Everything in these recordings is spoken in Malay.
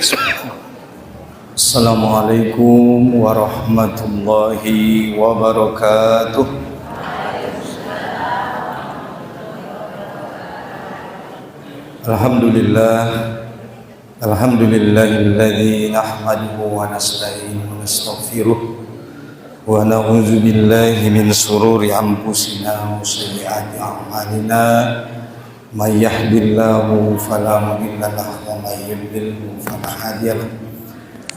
Assalamualaikum warahmatullahi wabarakatuh. Alhamdulillahilladzi nahmaduhu wa nasta'inuhu wa nastaghfiruh wa na'udzu billahi min shururi anfusina wa sayyiati a'malina. May yahdihillahu fala mudilla lahu wa may yudlilhu fala hadiya lahu.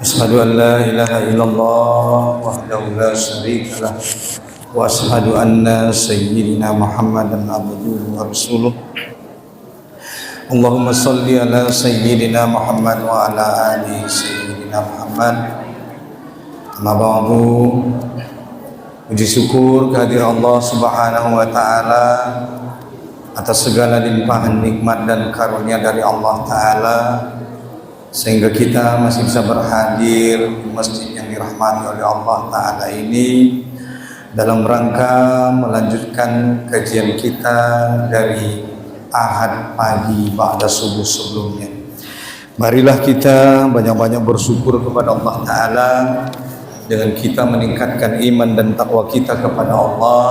Asyhadu an la ilaha illallah wahdahu la syarika lah wa asyhadu anna sayyidina Muhammadan abduhu wa rasuluh. Allahumma salli ala sayyidina Muhammad wa ala ali sayyidina Muhammad. Amma ba'du. Puji syukur kehadiran Allah Subhanahu wa taala atas segala limpahan nikmat dan karunia dari Allah taala sehingga kita masih bisa berhadir di masjid yang dirahmati oleh Allah taala ini dalam rangka melanjutkan kajian kita dari Ahad pagi ba'da subuh sebelumnya. Marilah kita banyak-banyak bersyukur kepada Allah taala dengan kita meningkatkan iman dan takwa kita kepada Allah,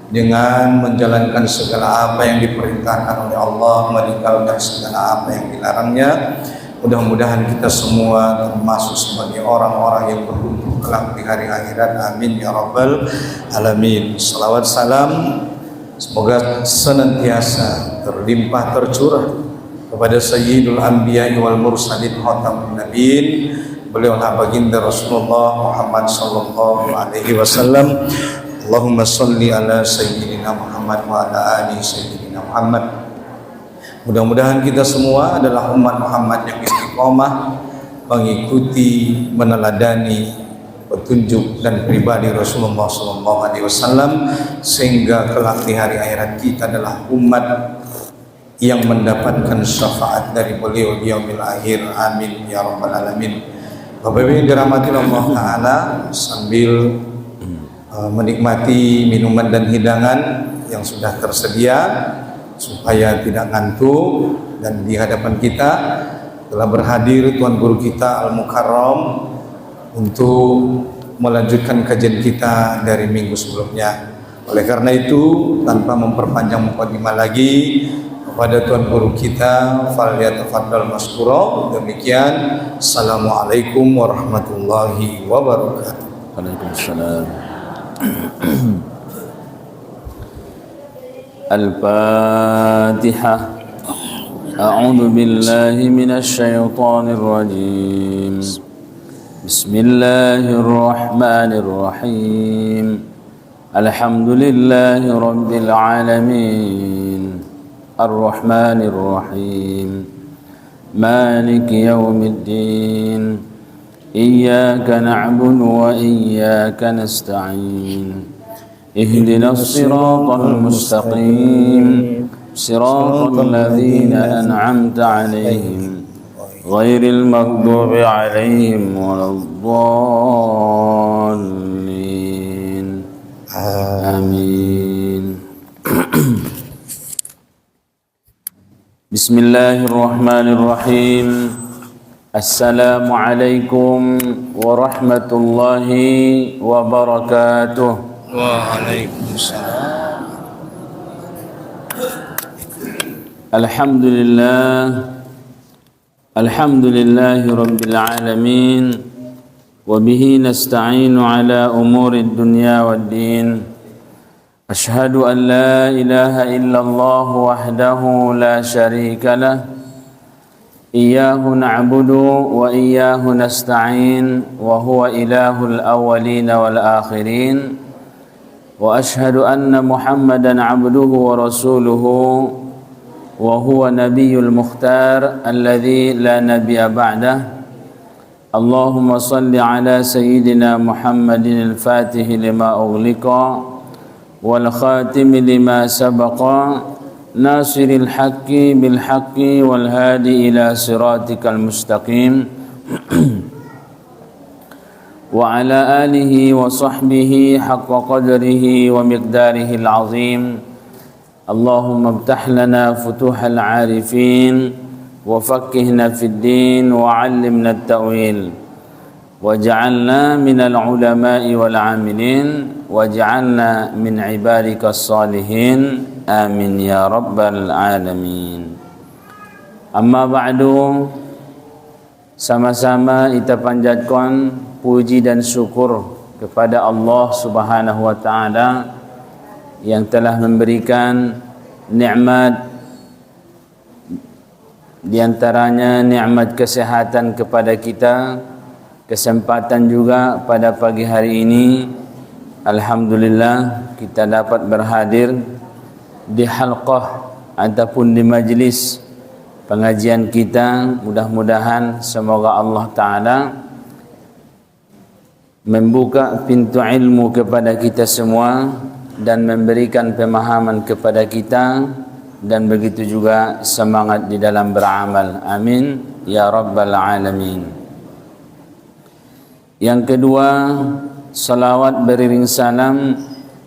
dengan menjalankan segala apa yang diperintahkan oleh Allah, meninggalkan segala apa yang dilarangnya. Mudah-mudahan kita semua termasuk sebagai orang-orang yang beruntung kelak di hari akhirat. Amin ya rabbal alamin. Salawat salam semoga senantiasa terlimpah tercurah kepada Sayyidul Anbiya wal Mursalin Khatamun Nabiyyin, beliaulah baginda Rasulullah Muhammad sallallahu alaihi wasallam. Allahumma salli ala sayyidina Muhammad wa ala ali sayyidina Muhammad. Mudah-mudahan kita semua adalah umat Muhammad yang istiqomah mengikuti, meneladani petunjuk dan pribadi Rasulullah SAW, sehingga kelak di hari akhirat kita adalah umat yang mendapatkan syafaat dari beliau di yaumil akhir. Amin ya rabbal alamin. Bapak Ibu yang dirahmati Allah taala, sambil menikmati minuman dan hidangan yang sudah tersedia supaya tidak ngantuk, dan di hadapan kita telah berhadir Tuan Guru kita Al-Mukarram untuk melanjutkan kajian kita dari minggu sebelumnya. Oleh karena itu, tanpa memperpanjang mukadimah lagi, kepada Tuan Guru kita falyatafaddal maskura. Demikian, assalamualaikum warahmatullahi wabarakatuh. Waalaikumsalam. Al-Fatihah. A'udzu billahi minasy syaithanir rajim. Bismillahirrahmanirrahim. Alhamdulillahi rabbil alamin. Ar-Rahmanir Rahim. Maliki yaumiddin. Iyyaka na'budu wa iyyaka nasta'in. Ihdinas siratal mustaqim. Siratal ladzina an'amta 'alaihim ghairil maghdubi 'alaihim waladdallin. Amin. Bismillahirrahmanirrahim. Assalamualaikum warahmatullahi wabarakatuh. Waalaikumsalam. Alhamdulillahi rabbil alamin, wa bihi nasta'inu ala umurid dunya waddin. Ashhadu an la ilaha illallah wahdahu la syarika lah. Iyyahu na'budu wa iyyahu nasta'in, wa huwa ilahul awwalin wal akhirin. Wa ashhadu anna Muhammadan 'abduhu wa rasuluhu, wa huwa nabiyyul mukhtar alladzi la nabiyya ba'dah. Allahumma salli ala sayyidina Muhammadin al-Fatih lima ughliqa wal khatim lima sabaqa, nasiril haqqi bil haqqi wal hadi ila siratikal mustaqim. Wa ala alihi wa sahbihi haqqa qadrihi wa miqdarihi al-azim. Allahumma iftah lana futuhal arifin وفقهنا في الدين وعلمنا التأويل واجعلنا من العلماء والعاملين واجعلنا من عبادك الصالحين آمين يا رب العالمين. Amma ba'du, sama-sama kita panjatkan puji dan syukur kepada Allah Subhanahu wa taala yang telah memberikan nikmat, di antaranya nikmat kesehatan kepada kita, kesempatan juga pada pagi hari ini alhamdulillah kita dapat berhadir di halqah ataupun di majlis pengajian kita. Mudah-mudahan semoga Allah Ta'ala membuka pintu ilmu kepada kita semua dan memberikan pemahaman kepada kita, dan begitu juga semangat di dalam beramal. Amin ya rabbal alamin. Yang kedua, salawat beriring salam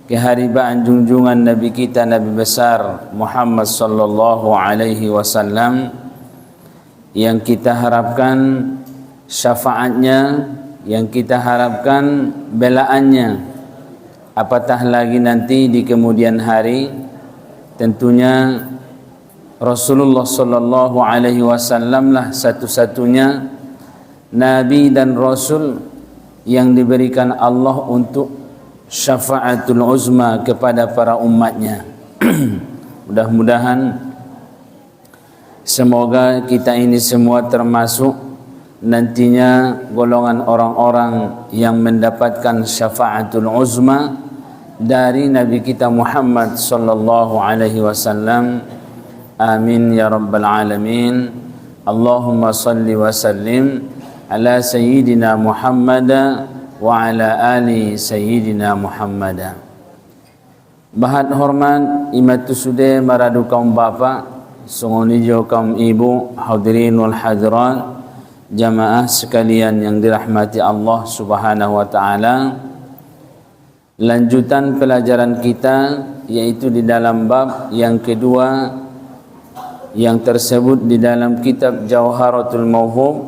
keharibaan junjungan Nabi kita, Nabi besar Muhammad sallallahu alaihi wasallam, yang kita harapkan syafaatnya, yang kita harapkan belaannya, apatah lagi nanti di kemudian hari. Tentunya Rasulullah sallallahu alaihi wasallam lah satu-satunya nabi dan rasul yang diberikan Allah untuk syafaatul uzma kepada para umatnya. Mudah-mudahan semoga kita ini semua termasuk nantinya golongan orang-orang yang mendapatkan syafaatul uzma dari Nabi kita Muhammad sallallahu alaihi wasallam. Amin ya rabbal alamin. Allahumma salli wa sallim ala sayyidina Muhammad wa ala ali sayyidina Muhammad. Bahat hormat imatu sude maradu kaum bapa, sungonijo kaum ibu, hadirin wal hadirat, jamaah sekalian yang dirahmati Allah Subhanahu wa taala. Lanjutan pelajaran kita yaitu di dalam bab yang kedua yang tersebut di dalam kitab Jawharatul Mawhub,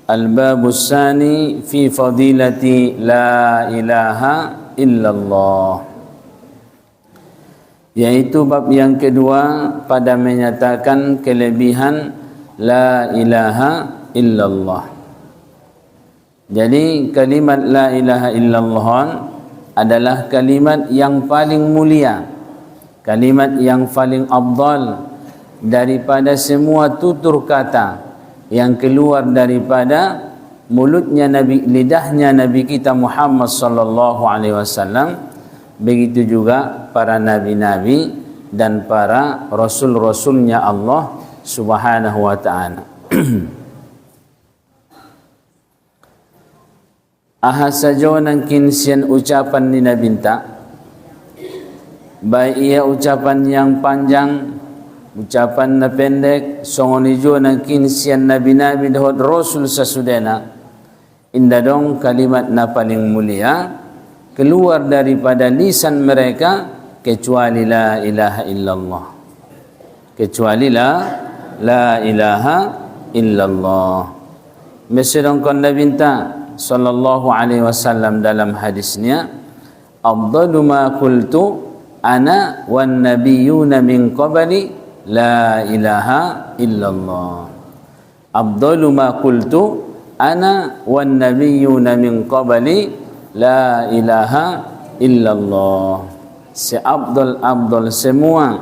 Al-Babus Sani fi Fadilati La Ilaha Illallah, yaitu bab yang kedua pada menyatakan kelebihan La Ilaha Illallah. Jadi kalimat La Ilaha Illallah adalah kalimat yang paling mulia, kalimat yang paling afdal daripada semua tutur kata yang keluar daripada mulutnya Nabi, lidahnya Nabi kita Muhammad sallallahu alaihi wasallam. Begitu juga para nabi-nabi dan para rasul-rasulnya Allah Subhanahu wa taala. Ahasajo nang kinsian ucapan ni nabinta, baik ia ucapan yang panjang, ucapan na pendek, songonijo nang kinsian nabi-nabi dahod rasul sasudena, indadong kalimat na paling mulia keluar daripada lisan mereka kecuali la ilaha illallah, kecuali la ilaha illallah. Mesedongkon nabinta sallallahu alaihi wasallam dalam hadisnya, afdalu ma qultu ana wan nabiyyuna min qabli la ilaha illallah. Afdalu ma qultu ana wan nabiyyuna min qabli la ilaha illallah. Seabdul semua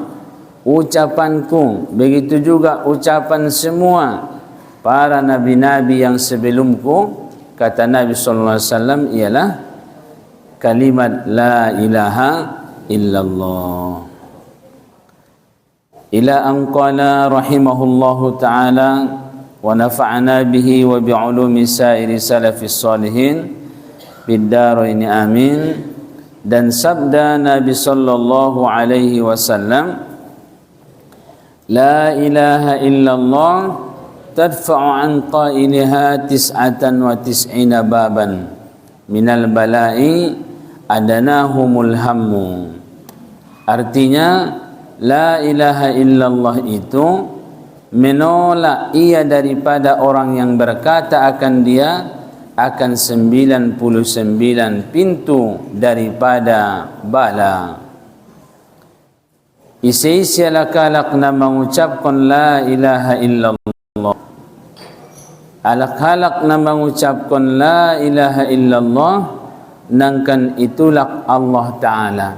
ucapanku, begitu juga ucapan semua para nabi-nabi yang sebelumku, kata Nabi sallallahu alaihi wasallam, ialah kalimat la ilaha illallah. Ila an qala rahimahullahu ta'ala wa nafa'ana bihi wa bi'ulumi sairi salafis salihin bid darain amin. Dan sabda Nabi sallallahu alaihi wasallam, la ilaha illallah tadfa'u an qailiha 99 baban minal bala'i adanahumul hammu. Artinya la ilaha illallah itu menolak ia daripada orang yang berkata akan dia akan 99 pintu daripada bala. Isi alak-alak na mengucapkan la ilaha illallah, alak-alak na mengucapkan la ilaha illallah, nangkan itulak Allah Ta'ala,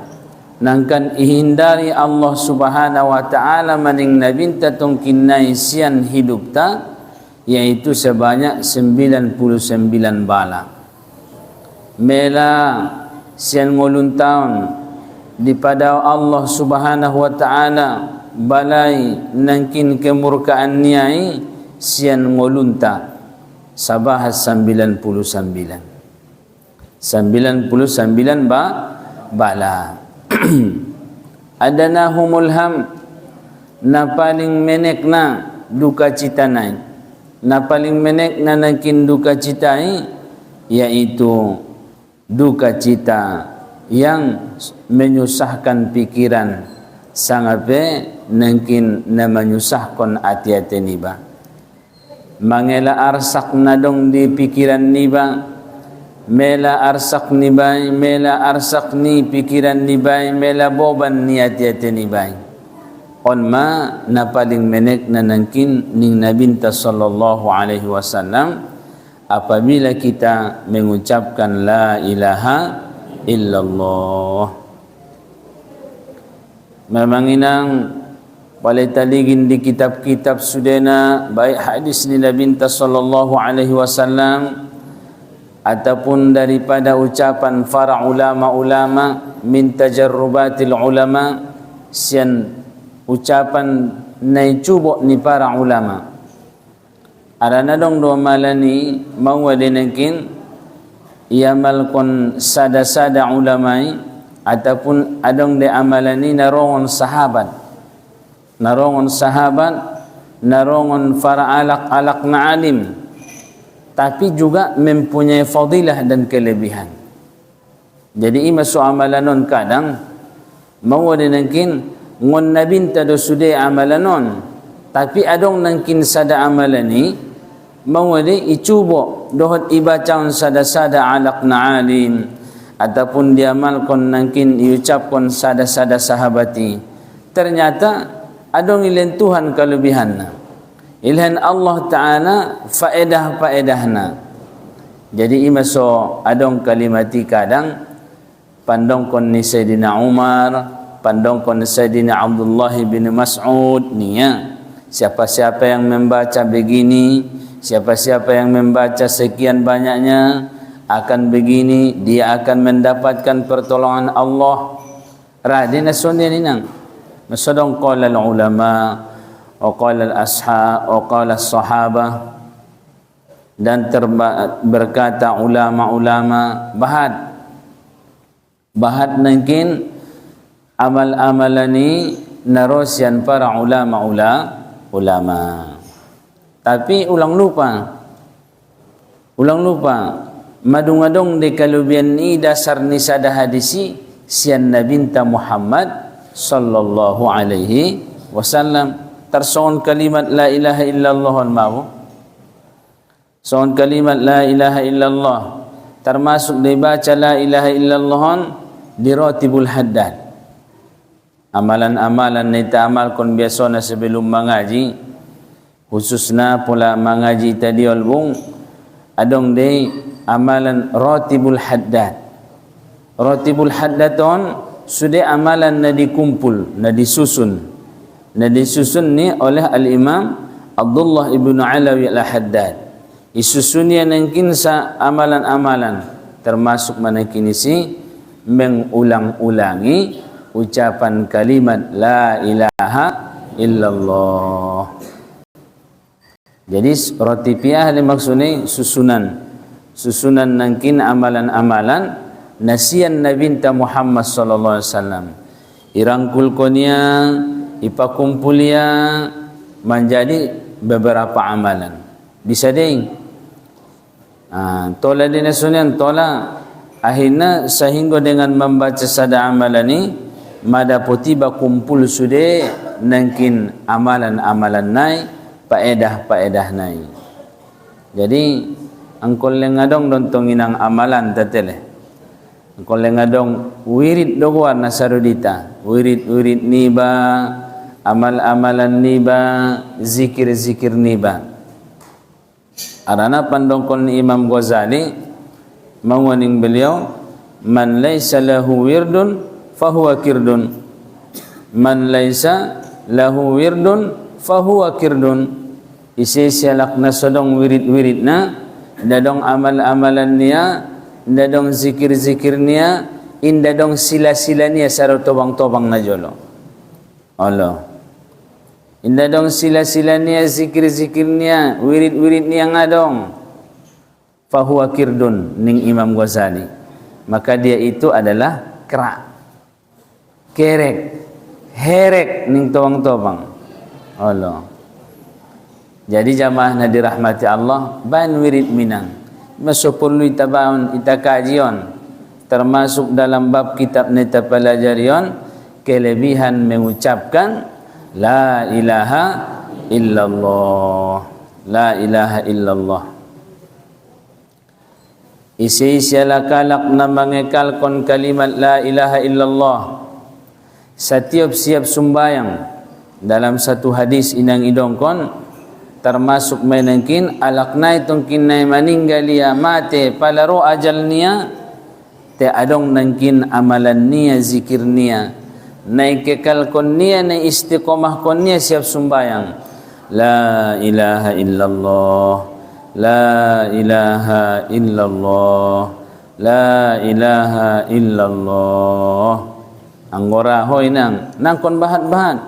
nangkan ihindari Allah Subhanahu wa Ta'ala maning nabinta tong kinai sian hidup ta, yaitu sebanyak 99 bala. Mela sian ngulun tahun dipada Allah Subhanahu wa Ta'ala balai nangkin kemurkaan niai sian ngulunta sabahas 99 bala. Adanahumul ham, na paling menek na duka cita nai, na paling menek na nangkin duka citai, yaitu duka cita yang menyusahkan pikiran sangape nangkin na menyusahkan ati-ati niba. Mangela arsak nadong di pikiran niba, mela arsak nibay, mela arsak ni pikiran nibay, mela boban ni ati-ati nibay. On ma na paling menek na nangkin ning nabinta sallallahu alaihi wasallam apabila kita mengucapkan la ilaha illallah. Memang inang balai taligin di kitab-kitab sudena baik hadis ni nabinta sallallahu alaihi wasallam ataupun daripada ucapan para ulama-ulama min tajarrubatil ulama, sian ucapan nai cubok ni para ulama. Ada nadong dua malani mau adenakin iamal kon sada-sada ulamai ataupun adong de amalani narongon sahabat, narongon para alak-alak na alim, tapi juga mempunyai fadilah dan kelebihan. Jadi ima so amalanon kadang mau adenakin ngon nabinta do sude amalanon, tapi adong nangkin sada amalani mau ade icubo dohot ibacaun sada-sada alak na alim ataupun diamalkon nangkin iucapkon sada-sada sahabati, ternyata adong ilentuhan kelebihanna, ilhan Allah Ta'ala faedah-faedahna. Jadi ima so adong kalimati kadang pandongkon ni Sayyidina Umar, pandongkon Sayyidina Abdullah bin Mas'ud niya, siapa-siapa yang membaca begini, siapa-siapa yang membaca sekian banyaknya akan begini, dia akan mendapatkan pertolongan Allah. Radina sunni ninang masodong qala ulama wa qala al-ashab wa qala as-sahabah, dan berkata ulama-ulama bahad nangkin amal-amalani narosian para ulama. Tapi ulang lupa madung-adung de kalubian ni dasar ni sada hadisi sian nabinta Muhammad sallallahu alaihi wasallam. Tersoon kalimat la ilaha illallah mau soon kalimat la ilaha illallah, termasuk dibaca la ilaha illallah di Ratibul Haddad. Amalan-amalan ni ta'amalkon biasona sebelum mengaji, khususnya pula mengaji tadi albung, adong de amalan Ratibul Haddad. Ratibul Haddaton sudah amalan na dikumpul, na disusun ni oleh al-Imam Abdullah ibn Alawi al-Haddad. Isusunnya nangkin sa amalan-amalan, termasuk manangkin isi mengulang-ulangi ucapan kalimat la ilaha illallah. Jadi rotipiah ni maksudnya susunan nangkin amalan-amalan nasian nabinta Muhammad sallallahu alaihi wasallam, irangkul konia ipakumpulia menjadi beberapa amalan. Bisa ding tola dinasunian tola akhirnya sehingga dengan membaca sada amalan ni mada potiba kumpul sude nangkin amalan-amalan nai paedah nai. Jadi angkol lengadong dontong inang amalan tatele. Angkol lengadong wirid doguar nasarudita. Wirid niba, amal-amalan niba, zikir-zikir niba. Arana pandongkol ni Imam Ghazali menguning beliau, man laisa lahu wirdun fahuwa kirdun, man laisa lahu wirdun fahuwa kirdun. Isi sialak na sodong wirid na, dadong amal-amalan niya, dadong zikir-zikir niya, indadong sila-sila niya sa tobang-tobang na jolo. Allah. Inda dong sila-sila niya, zikir-zikir niya, wirid-wirid niya nga dong. Fahuwa kirdun ning Imam Ghazali. Maka dia itu adalah kera, kerek, herek ning tobang-tobang. Allah. Jadi jamaah na dirahmati Allah, ban wirid minang. Masupurlu itabaon itakajion. Termasuk dalam bab kitab neta pelajarion, kelebihan mengucapkan La ilaha illallah, la ilaha illallah. Isi-isialah kalak na mengekalkan kalimat la ilaha illallah setiap siap sumbayang. Dalam satu hadis inang idongkon termasuk menengkin alakna itong kinay maninggal niya mate palaro ajal niya te adong nengkin amalan niya, zikir niya, naikekal kon niya, na istiqomah kon niya siap sumbayang. La ilaha illallah, la ilaha illallah, la ilaha illallah. Anggora hoy nang kon bahat-bahat.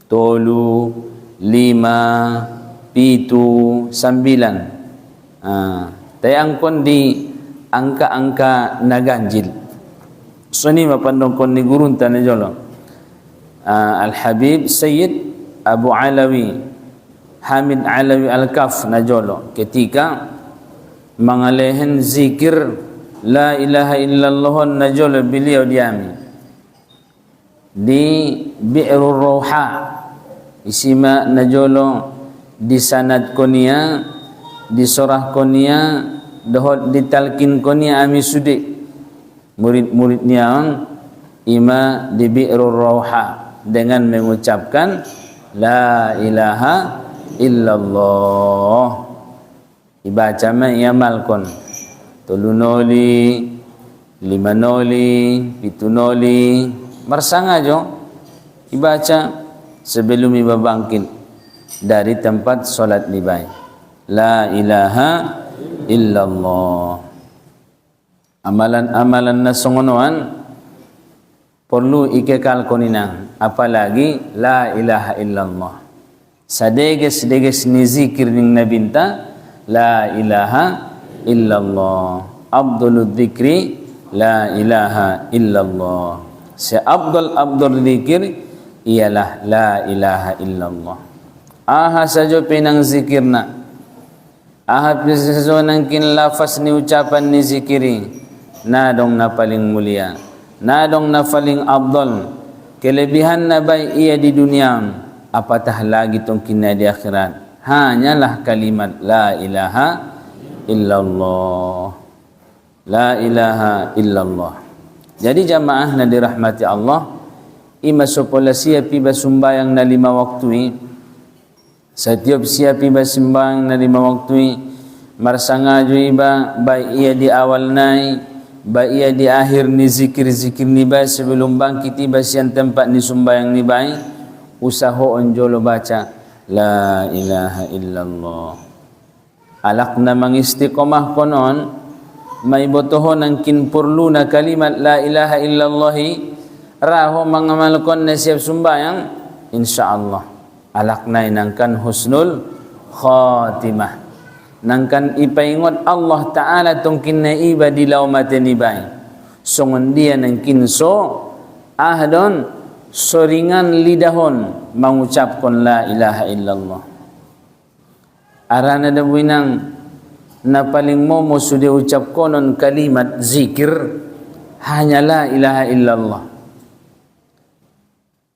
Tolu, 5, 7, 9. Tayang kon di angka-angka naganjil. So ni mapandong kon ni gurunta na jolo. Al-Habib Sayyid Abu Alawi Hamid Alawi Al-Kaf na jolo ketika mangalehen zikir la ilaha illallah na jolo beliau diami di Bi'rul Rauha isima na jolo di sanad konia di sorah konia dohot ditalkin konia ami sudik murid-murid niyaon ima di Bi'rul Rauha dengan mengucapkan la ilaha illallah. Ibaca ma iamalkon 3 noli, 5 noli, 7 noli, marsanga jo ibaca sebelum ibabangkit dari tempat solat nibay. La ilaha illallah. Amalan-amalan na songonoan perlu ikekal koninang, apalagi la ilaha illallah. Sadeges-deges ni zikir ning nabinta la ilaha illallah. Abdul dzikri la ilaha illallah. Abdul zikir ialah la ilaha illallah. Aha sajo pinang zikirna, aha sajo nangkin lafaz ni ucapan ni zikiri, nadong na paling mulia, nadong na paling abdul, kelebihan na baik ia di dunia, apatah lagi tong kina di akhirat. Hanyalah kalimat la ilaha illallah, la ilaha illallah. Jadi jamaah na dirahmati Allah, ima sopola siap iba sumbayang na 5 waktu ini. Setiap siap iba sembahyang na 5 waktu ini, marsanga jo iba baik ia di awal nai, baik ia di akhir ni zikir-zikir ni baik sebelum bangkit iba siang tempat ni sumbayang ni baik, usahoon jolo baca la ilaha illallah. Alak na mangistiqomah konon, may botohon ang kinpurlu na kalimat la ilaha illallahi, raho mangamalkon na siap sumbayang, insyaallah. Alak na inangkan husnul khatimah, nangkan ipaingot Allah Ta'ala tong kinaiba di laumate ni bay. Songon dia nang kinso ahdon soringan lidahon mengucapkan la ilaha illallah. Arana dawinang na paling momo sudah ucap konon kalimat zikir hanya la ilaha illallah.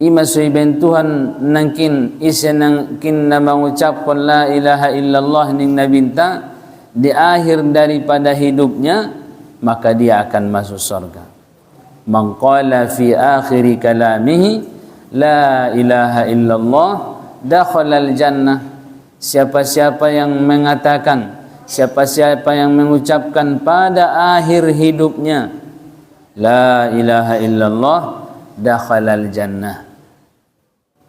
ima soiben Tuhan nangkin isa nangkin na mengucapkan la ilaha illallah ning nabinta di akhir daripada hidupnya, maka dia akan masuk surga. Man qala fi akhir kalamihi la ilaha illallah dakhala al-jannah. Siapa-siapa yang mengatakan, siapa-siapa yang mengucapkan pada akhir hidupnya la ilaha illallah dakhala al-jannah.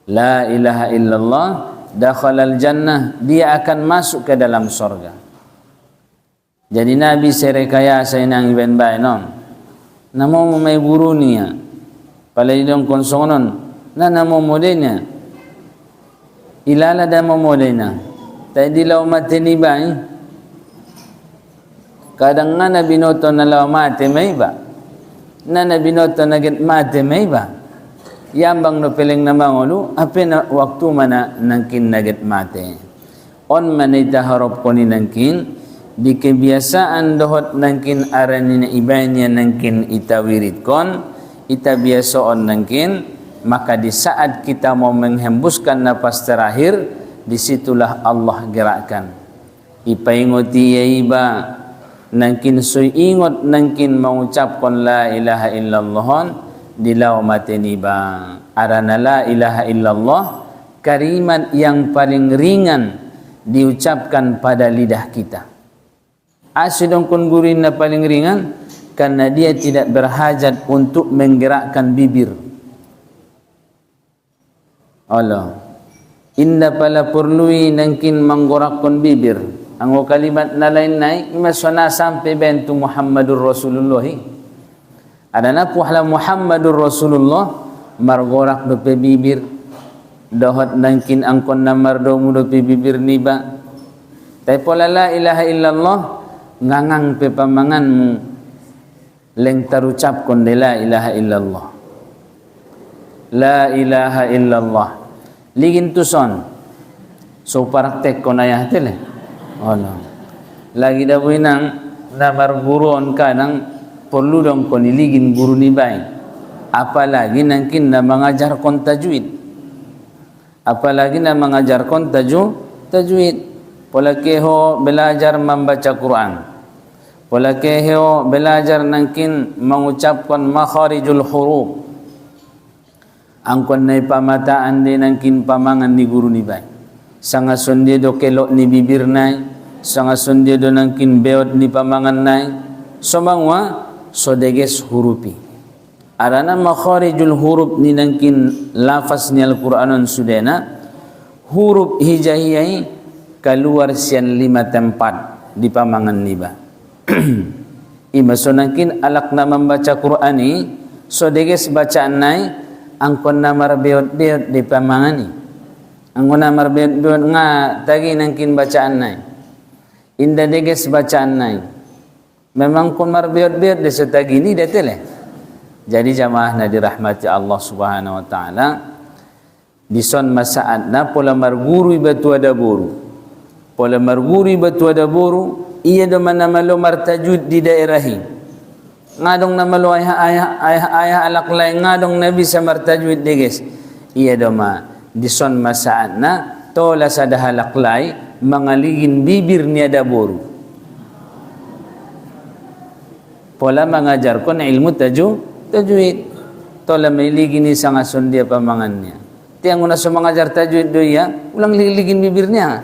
La ilaha illallah dakhala al-jannah, dia akan masuk ke dalam surga. Jadi Nabi serekayasa inang iben bay non. Namo may guru niya. Palayong konsonon na namo modenya. Ilala da mo modena. Tay dilaw mateni bay. Kadang nga na binoto na law mate may ba. Na binoto na get mate may ba. Yambang no peleng na mangulu ape na waktu mana nangkin naget mate. On manita harap ko ni nangkin di kebiasaan dohot nangkin aranin ibanya nangkin itawirit kon ita biasa on nangkin, maka di saat kita mau menghembuskan napas terakhir disitulah Allah gerakkan ipaingoti ya iba nangkin suingot nangkin mengucapkan la ilaha illallah dilaw mateni ba. Arana la ilaha illallah kalimat yang paling ringan diucapkan pada lidah kita. Asidong kun gurin na paling ringan karena dia tidak berhajat untuk menggerakkan bibir. Allah inda pala perlui nangkin menggorakkan bibir. Ang kalimat na lain nai imasona sampai bentu Muhammadur Rasulullah. Ada na puhla Muhammadur Rasulullah margorak dope bibir dohot nangkin angkon namar domu dope bibir niba. Tapi pola la ilaha illallah ngangang pe pamanganmu leng tarucap kon de la ilaha illallah. La ilaha illallah. Ligin tuson. So praktek kon ayah tele. Allah. Lagi dah winang namar guruon kanang perlu dong kon iligin guru ni baik. Apalagi nangkin na mengajar kon tajwid. Apalagi na mengajar kon tajwid. Pola keho belajar membaca Quran. Pola keho belajar nangkin mengucapkan makharijul huruf. Angkon na pamataan din nangkin pamangan ni guru ni baik. Sanga sonde do kelok ni bibir nai. Sanga sonde do nangkin beot ni pamangan nai. Somangwa sodeges hurupi. Arana makharijul huruf ni nangkin lafaz ni Al-Qur'anon sudena huruf hijaiyai keluar sian 5 tempat di pamangan niba. Ima so nangkin alak na membaca Qur'ani sodeges bacaan nai angkon namar beot-beot di pamangan ni. Angkon namar beot-beot nga tagi nangkin bacaan nai. Inda deges bacaan nai. Memang kon marbeot-beot de setagi ni detele. Jadi jamaah na dirahmati Allah Subhanahu wa taala dison masaat na pola marguru batu ada boru. Pola marguru batu ada boru iya do mana malo martajud di daerahi. Ngadong na malo ayah alak lain ngadong nabi sa martajud deges. Iya do ma dison masaat na tola sa dahalak lai mangaligin bibir ni ada boru. Pola mengajarkan ilmu tajwid. Tola mailigin ni sangason dia pamangannya. Tiang una so mengajar tajwid doya, ulang ligin bibirnya.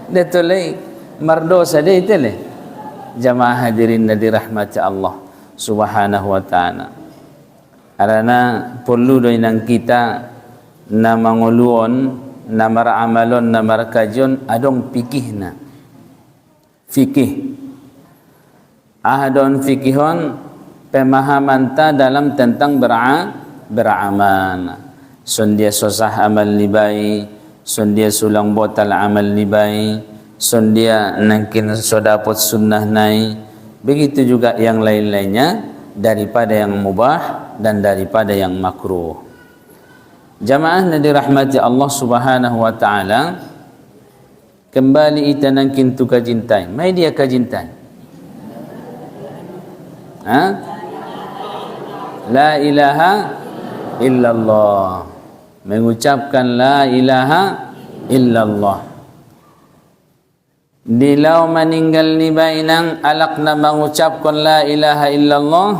Detolai mardosa de itele. Jamaah hadirin na dirahmati Allah Subhanahu wa taala. Arana perlu doy nang kita na manguluon, na maramalon, na marakajon adong pikihna. Fikih ahadon fikihon pemahaman ta dalam tentang beramal. Sondia sosah amal libai, sondia sulang botal amal libai, sondia nangkin sodapot sunnah nai. Begitu juga yang lain-lainnya daripada yang mubah dan daripada yang makruh. Jamaah na dirahmati Allah Subhanahu wa taala, kembali ita nangkin tu kajintai. Mai dia kajintai. La ilaha illallah. Mengucapkan la ilaha illallah. Dilau meninggal ni bainang alak na mengucapkan la ilaha illallah,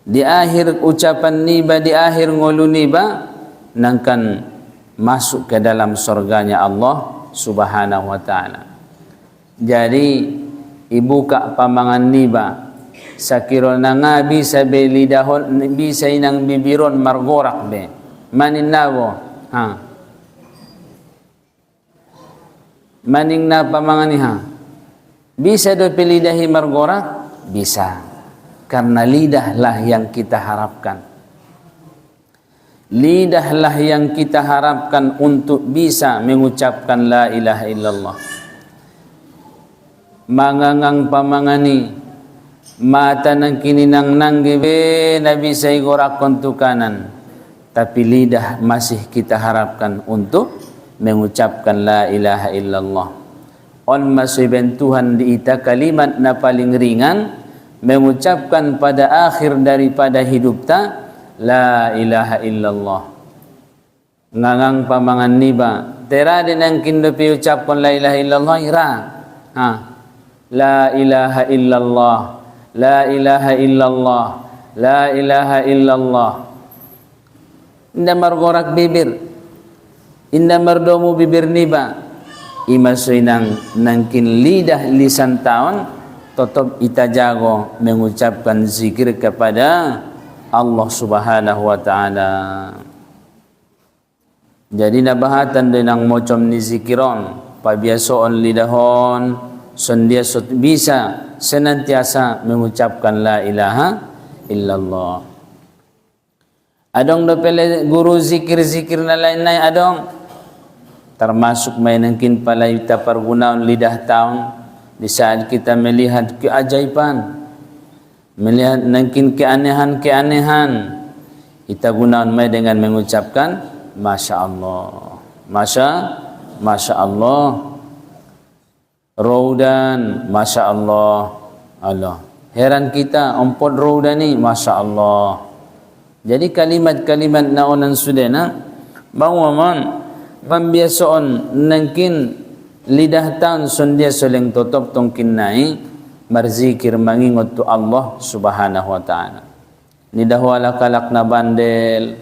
di akhir ucapan niba, di akhir ngulu niba, nangkan masuk ke dalam surganya Allah Subhanahu wa ta'ala. Jadi ibu ka pamangan niba sakiro na nga bisa be lidahon, bisa inang bibiron margorak be manin nawo ha, maning na pamangan niha bisa do pilidahi margorak, bisa, karena lidahlah yang kita harapkan. Lidahlah yang kita harapkan untuk bisa mengucapkan la ilaha illallah. Mangangang pamangani mata nang kininang nanggibe nabi say gorak kontukanan, tapi lidah masih kita harapkan untuk mengucapkan la ilaha illallah. On masiben Tuhan diita kalimat na paling ringan mengucapkan pada akhir daripada hidup ta la ilaha illallah. Ngangang pamangan niba tera din ang kindopi ucapkan la ilaha illallah ira ha, la ilaha illallah, la ilaha illallah, la ilaha illallah. Inda margorak bibir, inda mardomu bibir niba, imasoy nangkin lidah lisan taon tetap itajago mengucapkan zikir kepada Allah Subhanahu wa ta'ala. Jadi nabahatan din ang mocom ni zikiron, pabiasoon lidahon sondia bisa senantiasa mengucapkan la ilaha illallah. Adong do pele guru zikir-zikir na lain-lain adong, termasuk may nangkin palay tapargunaon lidah taon di saat kita melihat keajaiban, melihat nangkin keanehan-keanehan, kita gunakan may dengan mengucapkan Masya Allah, Masya Allah, Raudan, Masya Allah, Allah. Heran kita, ompod Raudan ni, Masya Allah. Jadi kalimat-kalimat naonan sudena, bawaman, pambiasoon nangkin lidah taon sundia soleng totop tongkin nai, berzikir mengingat tu Allah Subhanahu wa ta'ala. Nidahwala kalak na bandel,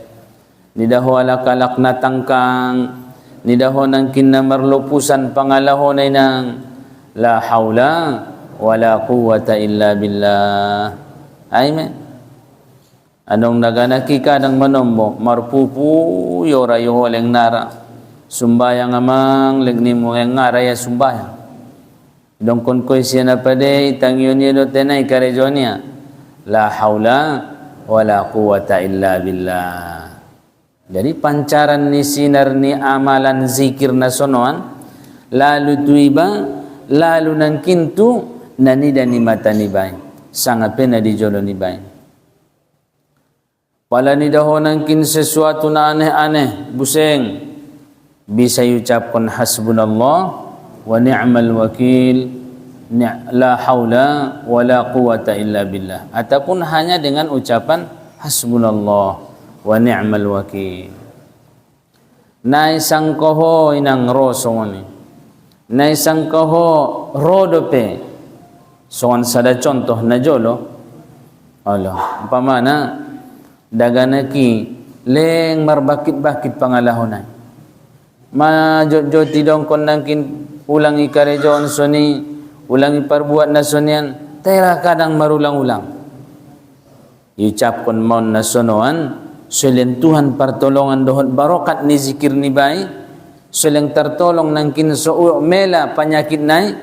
nidahwala kalak na tangkang, nidahwa nangkin na marlupusan pangalahon ay nang la hawla wala quwata illa billah. Amen. Anong naganaki ka ng manombo marpupu yora yoholeng nara sumbayang amang legni mo yang ngara ya sumbayang dong kon koy siya na pade itang yun yun tenay karejonia la hawla wala quwata illa billah. Jadi pancaran ni sinar ni amalan zikir na sonoan lalu tuiba lalu nang kintu nanida ni mata ni bay sangat pena di jolo ni bay. Pala ni dahonan kin sesuatu na aneh-aneh buseng bisa ucapkan hasbunallah wa ni'mal wakil, la haula wala quwata illa billah, ataupun hanya dengan ucapan hasbunallah wa ni'mal wakil. Nai sangkoho inang ro songoni, nai sangkoho rodope songan sada contoh na jolo Allah umpamana daganaki leng marbakit-bakit pangalahonay majot-joti dong kon nangkin ulang ikarejon soni ulang iparbuat na sonian tera kadang marulang-ulang iucapkon maun na sonoan selen Tuhan pertolongan dohon barokat ni zikir ni bay seleng tertolong nangkin so mela penyakit nai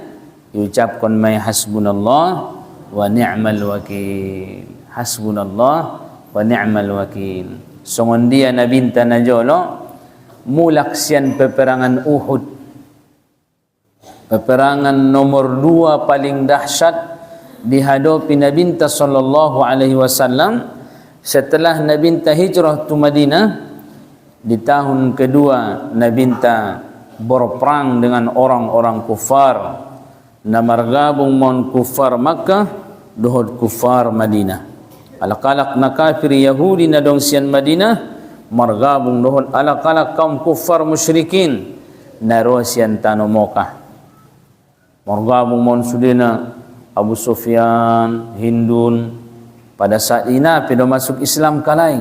iucapkon may hasbunallah wa ni'mal wakil, hasbunallah wa ni'mal wakil. Songon dia nabinta na jolo mulak siyan peperangan Uhud, peperangan nomor 2 paling dahsyat dihadapi nabinta sallallahu alaihi wasallam setelah nabinta hijrah ke Madinah. Di tahun kedua nabinta berperang dengan orang-orang kufar na margabung mon kufar Makkah dohod kufar Madinah. Alak-alak na kafir Yahudi na dong siyan Madinah margabung dohon alak-alak kaum kuffar musyrikin narosian tanu Mokah margabung mon sudena Abu Sufyan Hindun pada saat ina pedo masuk Islam kalai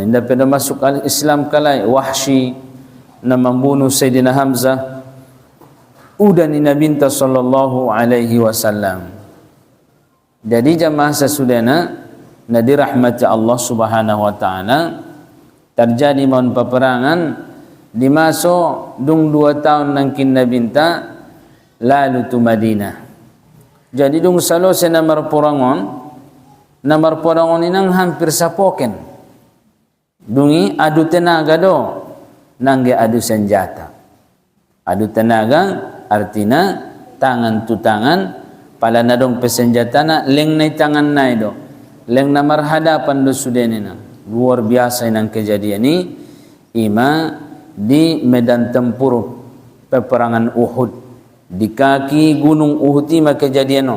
inda pedo masuk Islam kalai Wahsy na membunuh Sayyidina Hamzah udan Nabi sallallahu alaihi wasallam. Jadi jamaah sesudahna na dirahmati Allah Subhanahu wa taala terjadi mon peperangan di masa dung 2 tahun nangkin Nabi lalu tu Madinah. Jadi dung salo se namar porangon inang hampir sapoken. Dungi adu tenaga do nangge adu senjata. Adu tenaga artinya tangan tu tangan pala nadong pesenjatana leng nai tangan nai do leng namar hadapan do sudenina. Luar biasa inang kejadian ini ima di medan tempur peperangan Uhud di kaki gunung Uhud ima kejadian no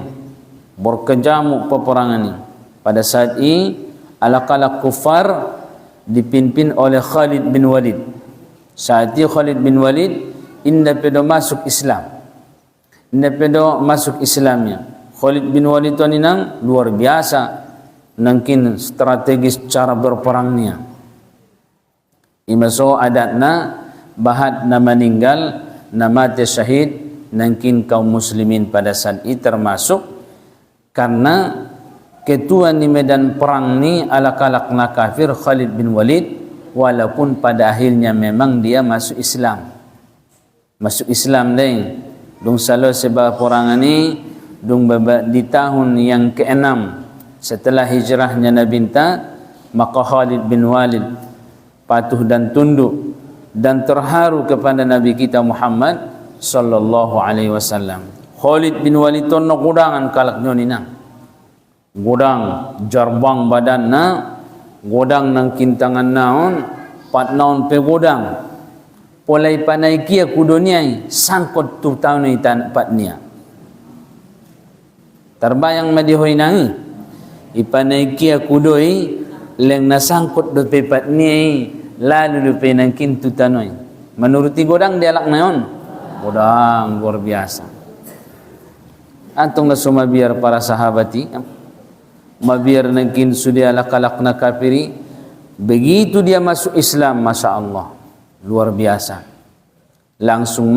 berkejamuk peperangan ini. Pada saat ini alak-alak kufar dipimpin oleh Khalid bin Walid. Saat itu Khalid bin Walid inda pedo masuk Islam. Inda pedo masuk Islamnya. Khalid bin Walid itu nang luar biasa nangkin strategis cara berperangnya. Imaso adatna bahat na meninggal na mati syahid nangkin kaum muslimin pada saat itu termasuk karena ketua ni medan perang ni alak-alak na kafir Khalid bin Walid walaupun pada akhirnya memang dia masuk Islam. Masuk Islam deh. Dung salo sebab perangan ni dung di tahun yang ke-6 setelah hijrahnya Nabi maka Khalid bin Walid patuh dan tunduk dan terharu kepada Nabi kita Muhammad sallallahu alaihi wasallam. Khalid bin Walid tu nak gudangan kalak nyonina. Godang jarbang badanna godang nang kintangan naon pat naon pe godang polai panai kia kudoniai sangkot tu tahun ni tan patnia terbayang madihoi nangi ipanai kia kudoi leng na sangkot do pe patnia lalu do pe nang kin tu tanoi menuruti godang dia lak naon godang luar biasa. Antung na sumabiar para sahabati mabiar nangkin sudia alak-alak na kafiri begitu dia masuk Islam Masya Allah luar biasa langsung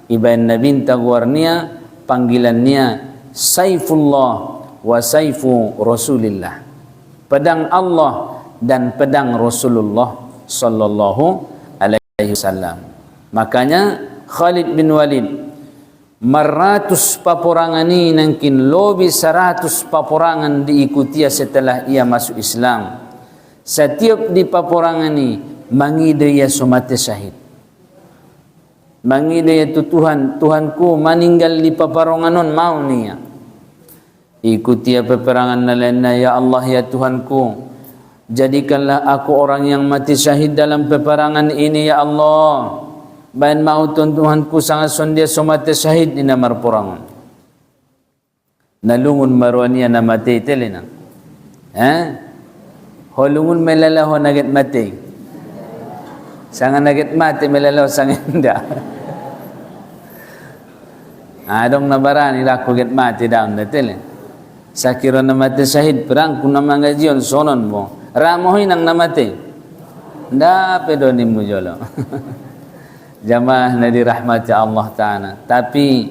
ibain Nabi taguarnia panggilannya Saifullah wa Saifu Rasulillah pedang Allah dan pedang Rasulullah sallallahu alaihi wasallam. Makanya Khalid bin Walid meratus paporangan ini nangkin lebih 100 paporangan diikuti setelah ia masuk Islam. Setiap di paporangan ini mangidaya somate syahid. Mangidaya tu Tuhanku meninggal di paporangan mau niya. Ikuti peperangan nalena ya Allah ya Tuhanku. Jadikanlah aku orang yang mati syahid dalam peperangan ini ya Allah. Bain mau Tuhanku sangat sondia somate syahid di namar porangan. Nalungun marwania na mati telena. Holungun melalaho naget mati. Sangat naget mati melalaho sangat indah. Adong nabarani laku get mati daun detele. Sakira na mati syahid perang kuna mangajion sonon mo. Ramohin ang namati. Nda pedoni mo jolo. Jamaah na dirahmati Allah Ta'ala. Tapi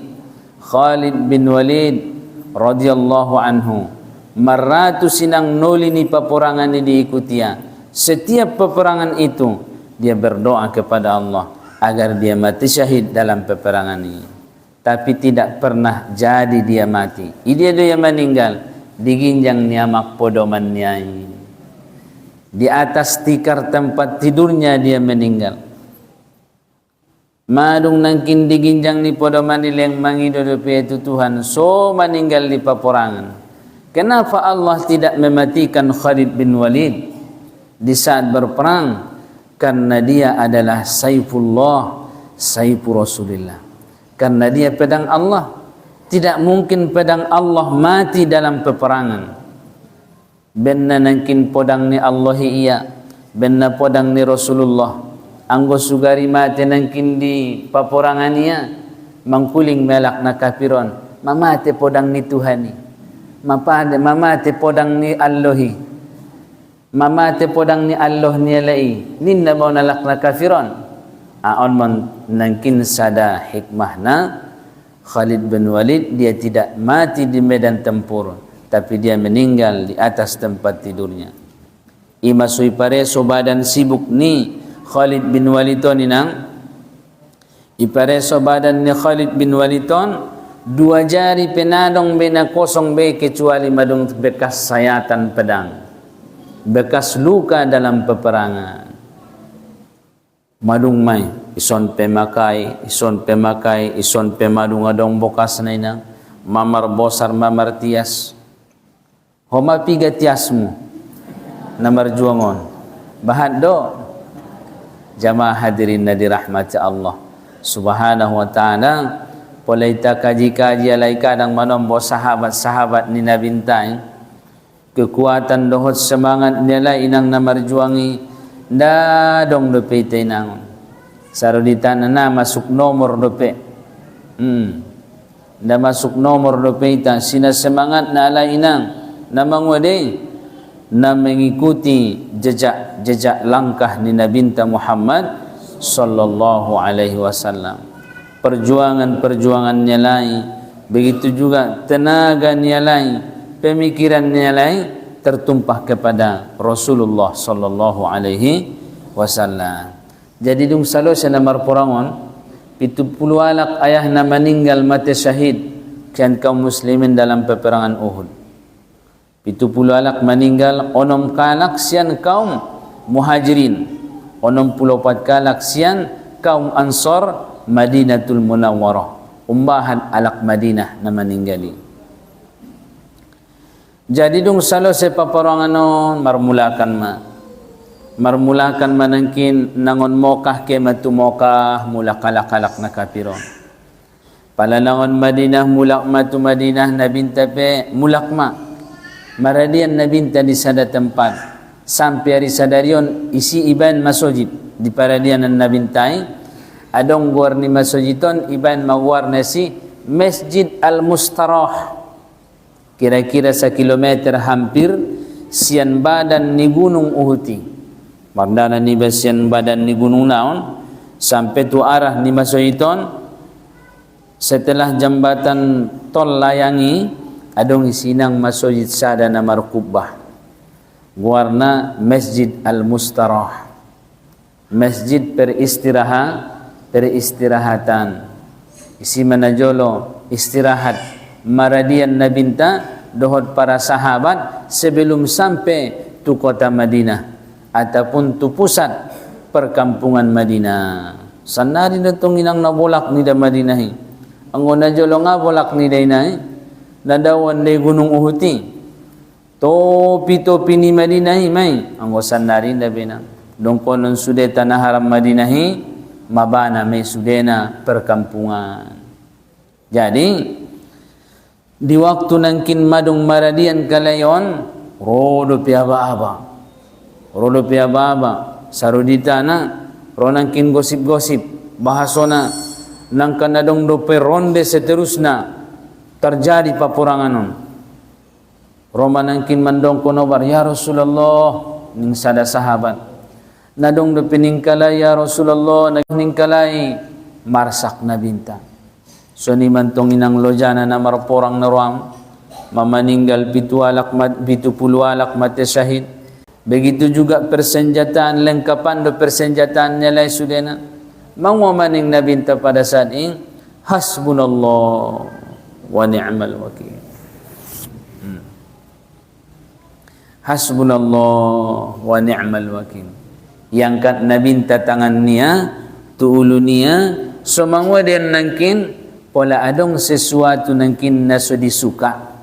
Khalid bin Walid radhiyallahu anhu maratus sinang noli ni peperangan ini diikutinya. Setiap peperangan itu dia berdoa kepada Allah agar dia mati syahid dalam peperangan ini. Tapi tidak pernah jadi dia mati. Dia meninggal di ginjang niamak podomannya ini. Di atas tikar tempat tidurnya dia meninggal. Madung nangkin di ginjang ni podoman yang mangidodopi itu Tuhan so meninggal di peperangan. Kenapa Allah tidak mematikan Khalid bin Walid di saat berperang? Karena dia adalah Saifullah, Saifu Rasulillah. Karena dia pedang Allah. Tidak mungkin pedang Allah mati dalam peperangan. Benna nangkin podang ni Allah iya benna podang ni Rasulullah anggo sugari mate nangkin di paporangania mangkuling melak na kapiron mamate podang ni Tuhani mamate podang ni Allahi mamate podang ni Allah ni alai ninna mau nalak na kafiron aon man nangkin sada hikmahna Khalid bin Walid dia tidak mati di medan tempur tapi dia meninggal di atas tempat tidurnya. Ima sui pare sobadan sibuk ni Khalid bin Walid ni nang ipare sobadan ni Khalid bin Walid dua jari penadong bena kosong be kecuali madung bekas sayatan pedang, bekas luka dalam peperangan. Madung mai ison pemakai ison pemadung adong bokas na inang mamar bosar mamar tias homa piga tiasmu namar juangon bahan do jamaah hadirin na dirahmati Allah subhanahu wa ta'ala. Polaita kaji-kaji alai kadang manombo sahabat-sahabat ni nabintain kekuatan dohot semangat nilai inang namarjuangi dadong dope inang saruditana na masuk nomor dope na masuk nomor dope ita sina semangat na alai inang na mangwade na mengikuti jejak langkah ni nabinta Muhammad sallallahu alaihi wasallam. Perjuangan-perjuangannya lain, begitu juga tenaganya lain, pemikirannya lain tertumpah kepada Rasulullah sallallahu alaihi wasallam. Jadi dung salo sa namar porangon 70 alak ayahna meninggal mati syahid kian kaum muslimin dalam peperangan Uhud. 70 alak meninggal, 6 kalak sian kaum muhajirin, 64 kalak sian kaum ansor Madinatul Munawwarah, umbahan alak Madinah na meninggali. Jadi dung salo sa paparangan non marmulakan manangkin nangon mokah ke matu mokah mula kalak-kalak na kapiron. Palanangon Madinah mulak matu Madinah nabinta pe mulak ma maradian nabinta di sada tempat sampai hari sadarion isi iban masjid di paradian nabintai adong guar ni masjiton iban mawar nasi Masjid Al-Mustarah kira-kira 1 kilometer hampir sian badan ni gunung Uhuti mardana ni sian badan ni gunung naon sampai tu arah ni masjiton setelah jambatan tol layangi adong isinang masjid sada namar kubbah guarna Masjid Al-Mustarah masjid peristirahatan isi manajolo istirahat maradian nabinta dohot para sahabat sebelum sampai tu kota Madinah ataupun tu pusat perkampungan Madinah. Sanari datong inang nabolak ni da Madinahi anggo najolo nga bolak ni dainai nadawan day gunung Uhuti topi ni Madinahi may anggo sanari da bina dongkonon sude tanah haram Madinahi mabana may sudena perkampungan. Jadi di waktu nangkin madung maradian kalayon rodo piaba-aba saruditana ronangkin gosip-gosip bahasona nang kanadong dope ronde seterusna terjadi papuranganon romanangkin mandong konobar ya Rasulullah ning sada sahabat nadong do piningkalay ya Rasulullah nagninkalay marsak na binta so ni mantong inang lojana na marporang na ruang mamaninggal 70 alak mati syahid. Begitu juga persenjataan lengkapan do persenjataan nilai sudena mangwamaning na binta pada saat ini hasbunallah wa ni'mal wakil. Hasbunallah wa ni'mal wakil. Yang kat nabinta tangan niya tuulu niya so mangwa din nangkin pola adong sesuatu nangkin naso disuka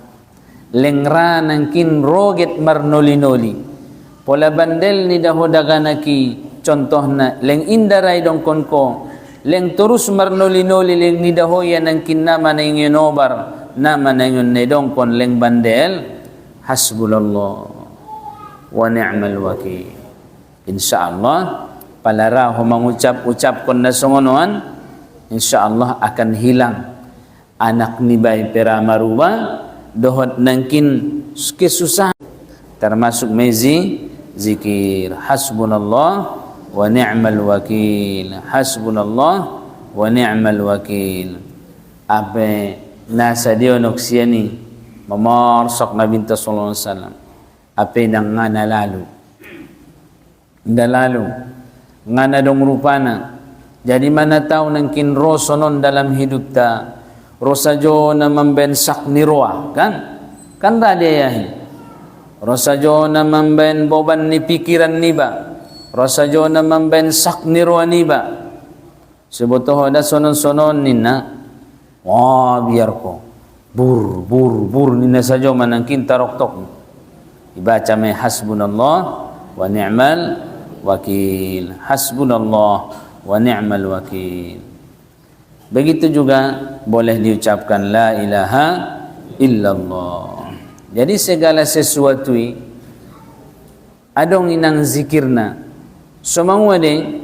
lengra nangkin roget marnoli-noli pola bandel ni dahodaganaki contohna leng indaray dong konko leng terus marnoli-noli leng ni dahoya nangkin nama na yung nobar nama na yung nedong kon leng bandel hasbunallah wa ni'mal wakil. insyaallah palara ho mengucap kon na songonoan insyaallah akan hilang anak nibai pera maruba dohot nangkin kesusahan termasuk mezi zikir hasbunallah wa ni'mal wakil, hasbunallah wa ni'mal wakil. Apa nasa dia noksiani mamarsok Nabi sallallahu alaihi wasallam apa nang ngana lalu ndalalu ngana dong rupana. Jadi mana tahu nangkin rosonon dalam hidup ta rosajo na membensak nirwa kan radiahi rosajo na memben boban ni pikiran niba rosajo na memben sak nirwa niba sebutoh ada sonon-sonon nina wah biar ko bur nina sajo manangkin tarok-tok dibaca me hasbunallah wa ni'mal wakil, hasbunallah wa ni'mal wakil. Begitu juga boleh diucapkan la ilaha illallah. Jadi segala sesuatu adong inang zikirna semua de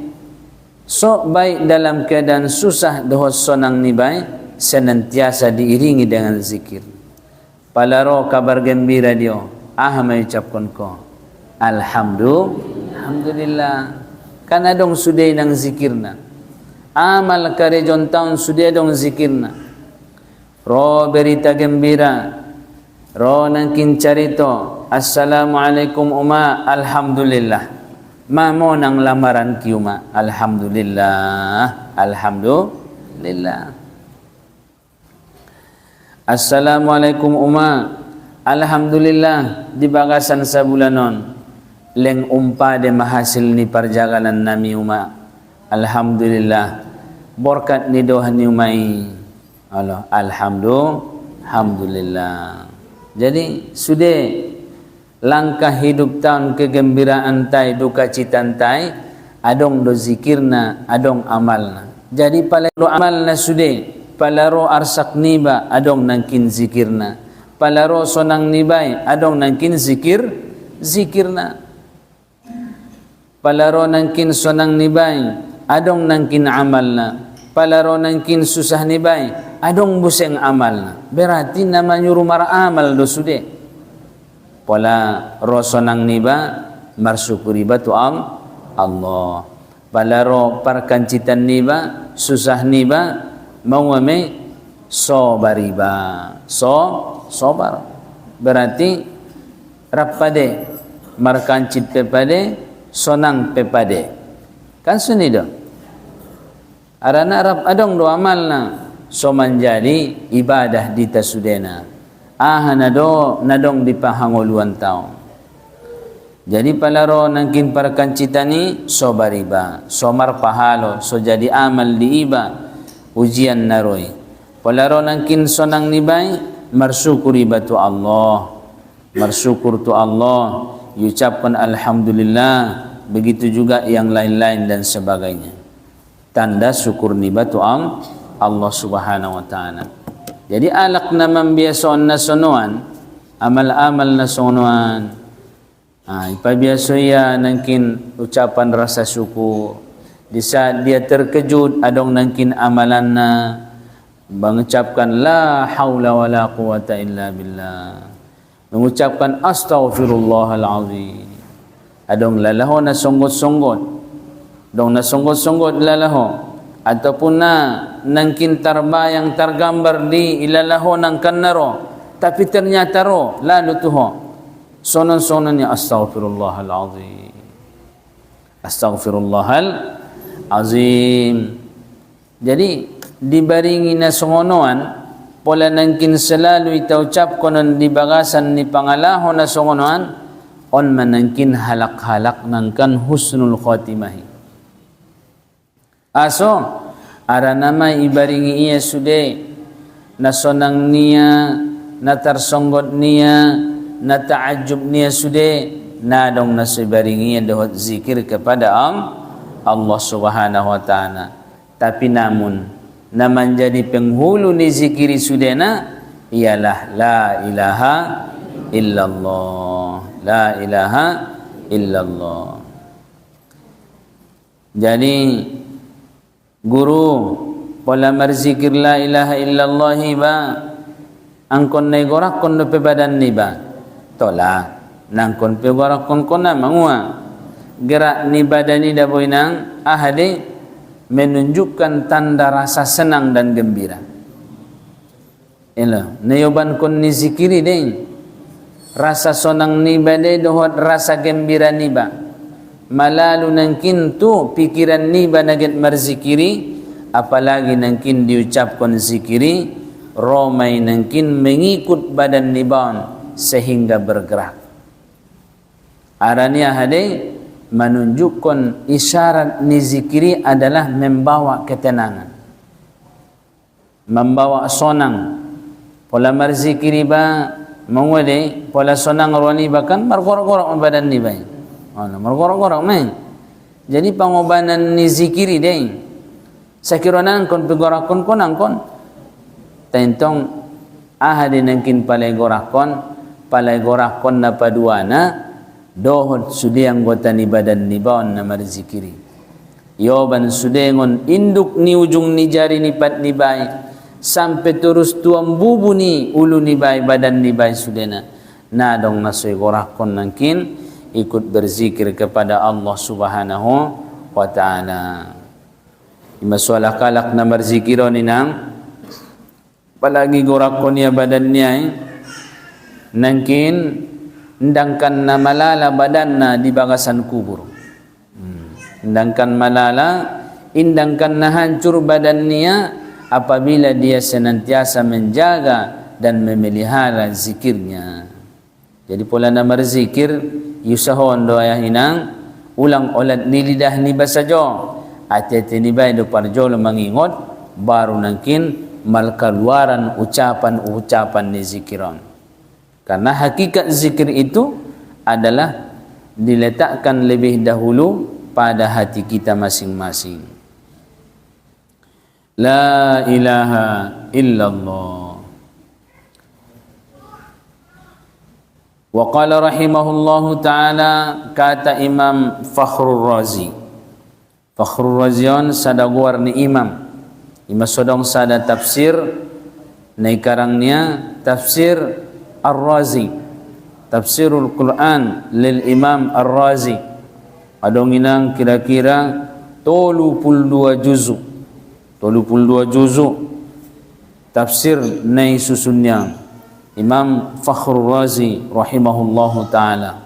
so baik dalam keadaan susah dohot sonang ni baik senantiasa diiringi dengan zikir. Palaro kabar gembira dio mai ucapkan ko alhamdulillah kan adong sudai nang zikirna amal karejon tahun sudai adong zikirna ro berita gembira ro nangkin carito assalamualaikum uma alhamdulillah mamo nang lamaran kiuma alhamdulillah assalamualaikum uma alhamdulillah di bagasan sabulanon leng umpa de mahasil ni perjalanan nami uma alhamdulillah berkat ni doa ni umai Allah alhamdulillah. Jadi sudah langkah hidup tahun kegembiraan tai duka citan tai adong do zikirna adong amalna. Jadi palaro amalna sudah palaro arsak niba adong nangkin zikirna palaro sonang nibai adong nangkin zikirna palaro nangkin sonang nibai adong nangkin amalna palaro nangkin susah nibai adong buseng amalna. Berarti nama nyuruh mar amal do sude pola rosonang niba marsukuri batu Allah palaro parkancitan niba susah niba mawame sobariba sobar berarti rapade markancit pepade sonang pepade kan sunido arana arab adong do amalna so menjadi ibadah di tasudena nadong dipahangoluan tau. Jadi palaro nangkin parkancitani so bariba somar pahalo so jadi amal di iba ujian naroi palaro nangkin sonang nibai marsukuri batu Allah marsukur tu Allah ucapkan alhamdulillah. Begitu juga yang lain-lain dan sebagainya tanda syukur nibatu Allah subhanahu wa ta'ala. Jadi alak na mambiyasoan na sonoan amal-amal na sonoan ipabiyaso ya nangkin ucapan rasa syukur di saat dia terkejut adong nangkin amalan na mengucapkan la haula wa la quwata illa billah mengucapkan astaghfirullahalazim adong lalaho na songgot-songgot dong na songgot-songgot lalaho ataupun na nangkin tarbayang tergambar di ilalaho ng kannaro tapi ternyata ro lalu tuho sonon-sononnya astaghfirullahalazim. Jadi dibaringi na songonoan pola nangkin selalu itaucap konon di bagasan ni pangalaho na songonoan on manangkin halak-halak nangkan husnul khatimahi. Aso ara nama ibaringi ia sude na sonang niya na tarsonggot niya na taajub niya sude na dong nasibaringi ia dohot zikir kepada Allah subhanahu wa ta'ala. Tapi namun na menjadi penghulu ni zikiri sudena ialah la ilaha illallah, la ilaha illallah. Jadi guru pola berzikir la ilaha illallah ba angkon nay gorak kon pe badan ni ba tola nangkon pe gorak kon kona mangua gerak ni badan ni da boinang ahade menunjukkan tanda rasa senang dan gembira. Ela nayoban kon ni zikiri deh rasa sonang ni badai dohot rasa gembira ni ba malalu nangkin tu pikiran ni ba naget merzikiri apalagi nangkin diucapkan zikiri romai nangkin mengikut badan nibaun sehingga bergerak. Arania hade menunjukkan isyarat ni zikiri adalah membawa ketenangan, membawa sonang. Pola merzikiri ba mengwede pola sonang roni bahkan bergorak-gorak badan ni baik. Bergorak-gorak main. Jadi pengobanan ni zikiri deh. Sakironan kon pegorakon kon angkon tentong ahadi nangkin palai gorakon na paduana dohot sudi anggota ni badan ni baon na marzikiri yoban sudengon induk ni ujung ni jari ni pat ni bai sampai terus tuam bubu ni ulu ni bai badan ni bai sudena nadong nasoy gorakon nangkin ikut berzikir kepada Allah Subhanahu wa ta'ala. Masalah kalak na berzikiro ni nang palagi gorakon niya badan niya nangkin ndangkan na malala badan na di bagasan kubur. Ndangkan malala indangkan na hancur badan niya apabila dia senantiasa menjaga dan memelihara zikirnya. Jadi pola na berzikir yusahon doa hinang ulang olat ni lidah ni basajo ati ni bay do parjolo mangingot baru nangkin malkaluaran ucapan-ucapan ni zikiran. Karena hakikat zikir itu adalah diletakkan lebih dahulu pada hati kita masing-masing. La ilaha illallah. Wa qala rahimahullahu ta'ala kata Imam Fakhrul Razi. Fakhrul Razion sadaguar ni imam sodong sada tafsir nai karangnya tafsir Ar-Razi tafsirul Quran lil Imam Ar-Razi adong inang kira-kira 32 juzu tafsir nai susunnya Imam Fakhrul Razi rahimahullahu ta'ala.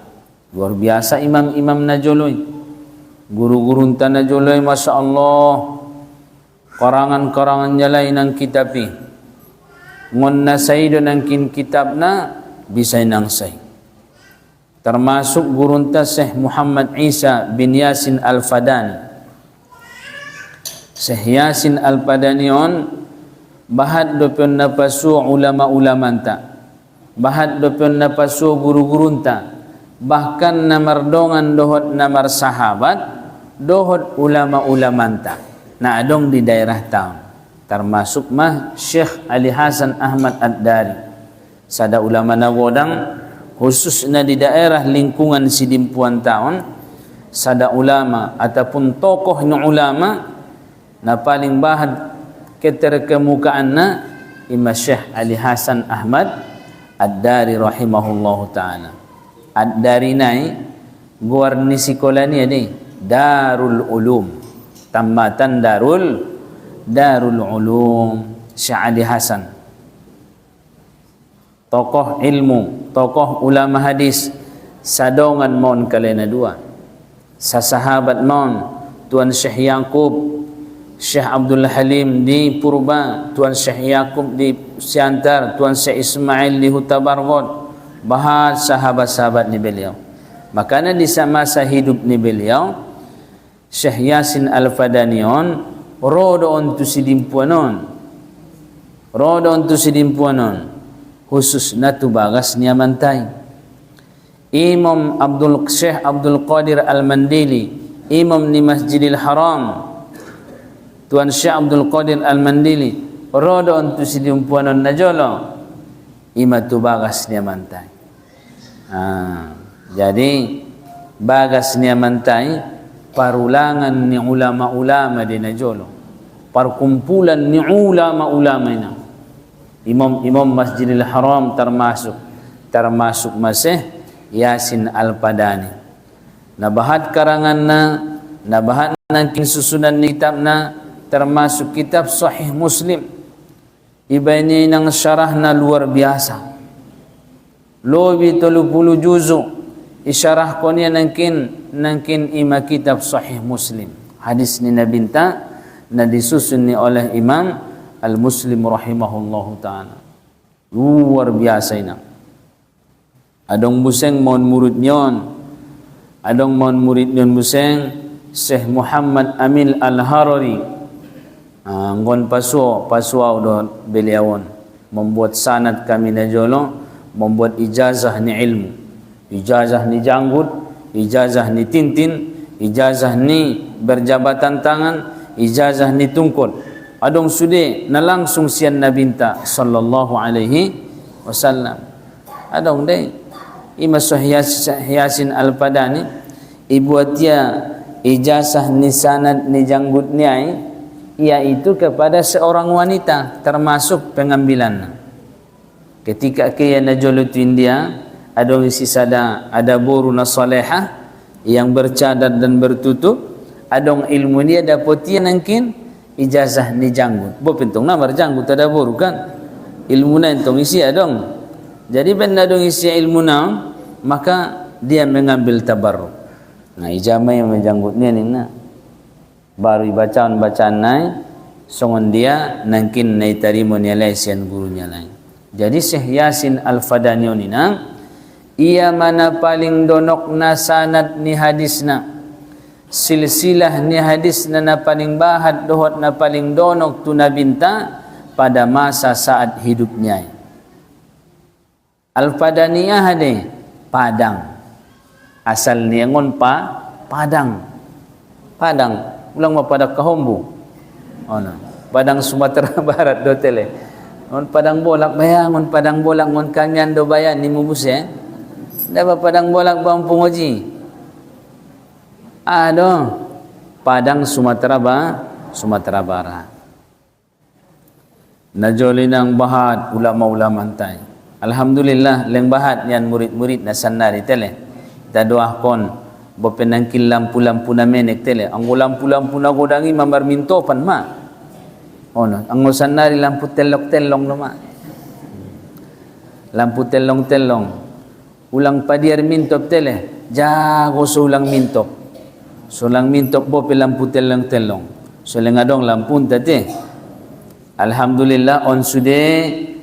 Luar biasa imam-imam najoloy guru-guru tanah jolai masya Allah karangan-karangan jalai nang kitabi ngon nasai do nangkin kitab na bisay nang say termasuk guru Syekh Muhammad Isa bin Yasin Al-Fadani. Syekh Yasin Al-Fadani on bahad do pion napasu ulama-ulama ta bahad do pion napasu guru-guru ta bahkan namardongan dohot namar sahabat dohot ulama-ulama ta na adong di daerah taun termasuk mah Syekh Ali Hasan Ahmad Ad-Dari sada ulama nagodang khususnya di daerah lingkungan Sidimpuan taun sada ulama ataupun tokohnya ulama na paling bahad keterkemukaan na Imam Syekh Ali Hasan Ahmad Ad-Dari rahimahullahu ta'ala. Ad-Dari nai guar ni sekolah ni ada Darul Ulum tamatan Darul Ulum Syekh Ali Hasan tokoh ilmu tokoh ulama hadis sadongan mon kalena dua sasahabat mon Tuan Syekh Yaqub Syekh Abdul Halim di Purba Tuan Syekh Yaqub di Siantar Tuan Syekh Ismail di Hutabargot bahas sahabat-sahabat ni beliau. Makanya di masa hidup ni beliau Syekh Yasin Al-Fadanion rodo ontu sidimpuanon khusus natu bagas niamantai Imam Syekh Abdul Qadir Al-Mandili imam ni Masjidil Haram Tuan Syekh Abdul Qadir Al-Mandili rodo ontu sidimpuanon najolo imatu bagas niamantai. Jadi bagas niamantai parulangan ni ulama-ulama di najolo, perkumpulan ni ulama-ulama ini. Imam Masjidil Haram termasuk masih Yasin Al-Padani. Nabahat karanganna, nabahat nangkin susunan kitabna, termasuk kitab Sahih Muslim. Iba ini nang syarahna luar biasa. Lobi 30 juzuk isyarah konia nangkin ima kitab Sahih Muslim. Hadis ni nabinta na disusun ni oleh Imam Al-Muslim rahimahullahu ta'ala. Luar biasa ini. Adong buseng mohon murid nyon. Adong mohon murid nyon buseng Syekh Muhammad Amin Al-Harari. Ngon pasuau do beliau membuat sanad kami najolo, membuat ijazah ni ilmu, ijazah ni janggut, ijazah ni tintin, ijazah ni berjabatan tangan, ijazah ni tungkol. Adong sude na langsung sian nabinta sallallahu alaihi wasallam. Adong deh Imam Yasin Al-Padani ibuatia ijazah ni sanad ni janggut ni ai, yaitu kepada seorang wanita termasuk pengambilan. Ketika kia najolutin dia adong isi sada ada boruna salihah yang bercadar dan bertutup, adong ilmu dia dapetia nangkin ijazah ni janggut. Bo pentung namar janggut ada boru kan, ilmu na entong isi adong. Jadi benda dong isi ilmu na, maka dia mengambil tabarruk. Nah ijamah yang menjanggutnya ni na baru bacaan naik songon dia nangkin naik tarimo nilai sian gurunya lain. Jadi Syekh Yasin Al-Fadani ni nang ia mana paling donok na sanad ni hadisna, silsilah ni hadisna na paling bahat dohot na paling donok tu nabinta pada masa saat hidupnya. Al-Fadaniyah hade Padang, asal ni ngon Padang ulang ma pada Kahombo. Ono Padang Sumatera Barat do tele. On Padang bolak bayang, on Padang bolak ngon kanyan do bayan ni mubuse. Dapat Padang bolak Bampung Oji. Padang Sumatera Barat. Najoli nang bahat ulama-ulama antai. Alhamdulillah leng bahat yan murid-murid na sanari tele. Kita doahkon bo penangkil lampu-lampu na menek tele. Ang lampu-lampu na godangi mamar mintopan ma. Ono, ang sanari lampu telok-telong no ma. Lampu telong-telong. Ulang padiar mintop tele. Jago so ulang mintop. So ulang mintop bo pe lampu telong-telong. So lengadong lampu tadi. Alhamdulillah on sude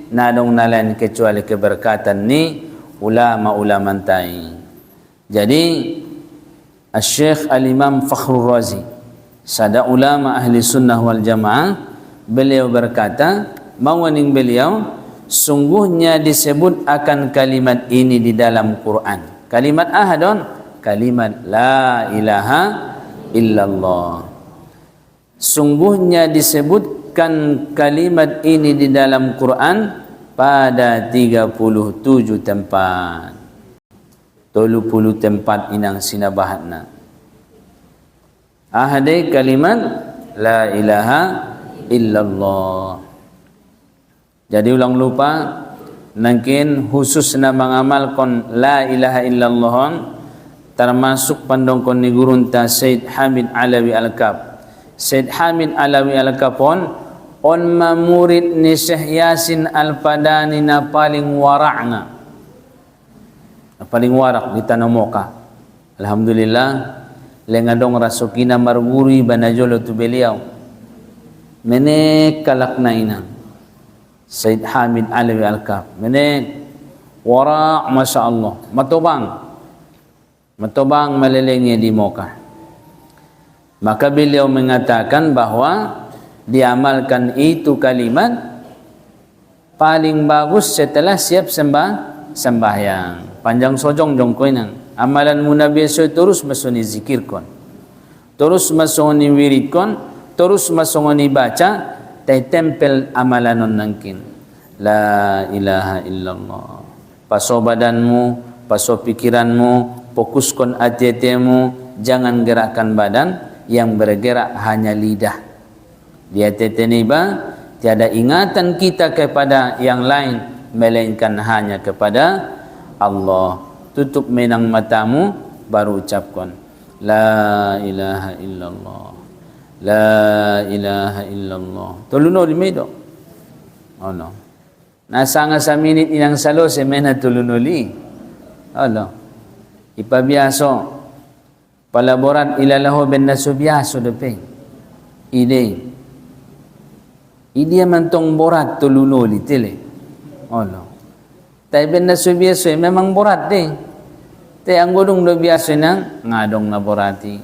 nadong nalan kecuali keberkatan ni ulama-ulama tai. Jadi Syekh Al-Imam Fakhrul Razi, sada ulama ahli sunnah wal jamaah, beliau berkata, mawaning beliau sungguhnya disebut akan kalimat ini di dalam Quran. Kalimat ahadon, kalimat la ilaha illallah. Sungguhnya disebutkan kalimat ini di dalam Quran pada 37 tempat. 30 tempat inang sinabahatna. Ahade kalimat la ilaha illallah. Jadi ulang lupa nangkin khusus na mengamalkan la ilaha illallah termasuk pandongkon ni gurunta Said Hamid Alawi Al-Kab. Said Hamid Alawi Al-Kab on mamurid ni Syekh Yasin Al-Padani na paling wara'na, paling warak di Tanah Moka. Alhamdulillah lengadong rasukina marguri banajolo tu beliau menek kalak na ina Said Hamid Alawi Al-Kab menek wara' masya Allah matobang melelengnya di Moka. Maka beliau mengatakan bahwa diamalkan itu kalimat paling bagus setelah siap sembahyang. Panjang sojong jongkoi nang amalan munabi so terus masoni zikirkon, terus masoni wiridkon, terus masoni baca tay tempel amalanon nangkin la ilaha illallah. Paso badanmu, paso pikiranmu, fokuskon hati-hatimu jangan gerakkan badan, yang bergerak hanya lidah. Dia teteniba, tiada ingatan kita kepada yang lain melainkan hanya kepada Allah. Tutup menang matamu, baru ucapkan la ilaha illallah, la ilaha illallah. Tuluno di medo. Oh no. Nasa nga sa minit inang salo semena tulunuli. Oh ipabiaso palaborat ilalaho ben nasubiaso depe. Ide mantong borat tulunuli tele. Oh no. Tay ben nasubiaso memang borat deh. Te ang godong do biaso nang ngadong na borati.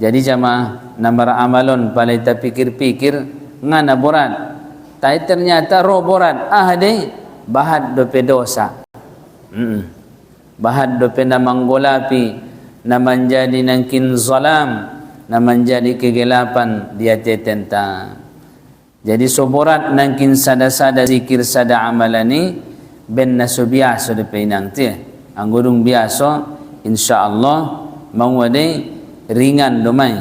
Jadi jamaah namara amalon palay ta pikir-pikir nga na borat. Tay ternyata roh borat deh bahat do pedosa. Bahat do pe na manggolapi na menjadi nangkin zalam, na menjadi kegelapan dia tetenta. Jadi soborat nangkin sada-sada zikir sada amalani ben nasubiaso de pe nang ti. Ang gudong biaso insyaallah mawade ringan domay.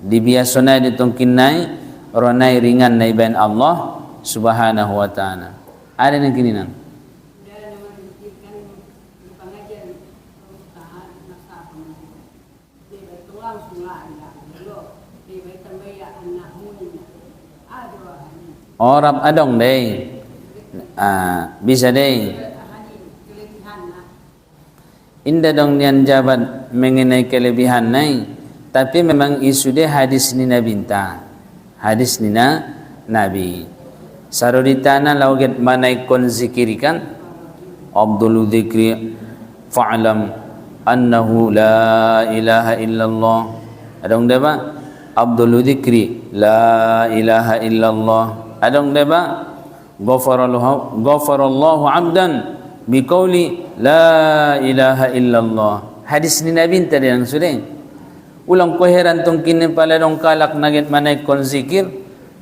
Di biaso na ditong kinay ronay ringan na ibayan Allah Subhanahu wa ta'ala. Ada yang kininan? Orang adong deh. Bisa deh. Indah dong nian jabat mengenai kelebihan nai. Tapi memang isu dia hadis ni Nabi ta. Hadis ni Nabi. Saruditana lauget manai kon zikirikan Abdul dzikri fa'lam annahu la ilaha illallah. Adong deba Abdul dzikri la ilaha illallah. Adong deba ghafarallahu 'abdan biqauli la ilaha illallah. Hadis ni Nabi tadi yang sudah ulang koheran tong kini pala dong kalak naget manai kon zikir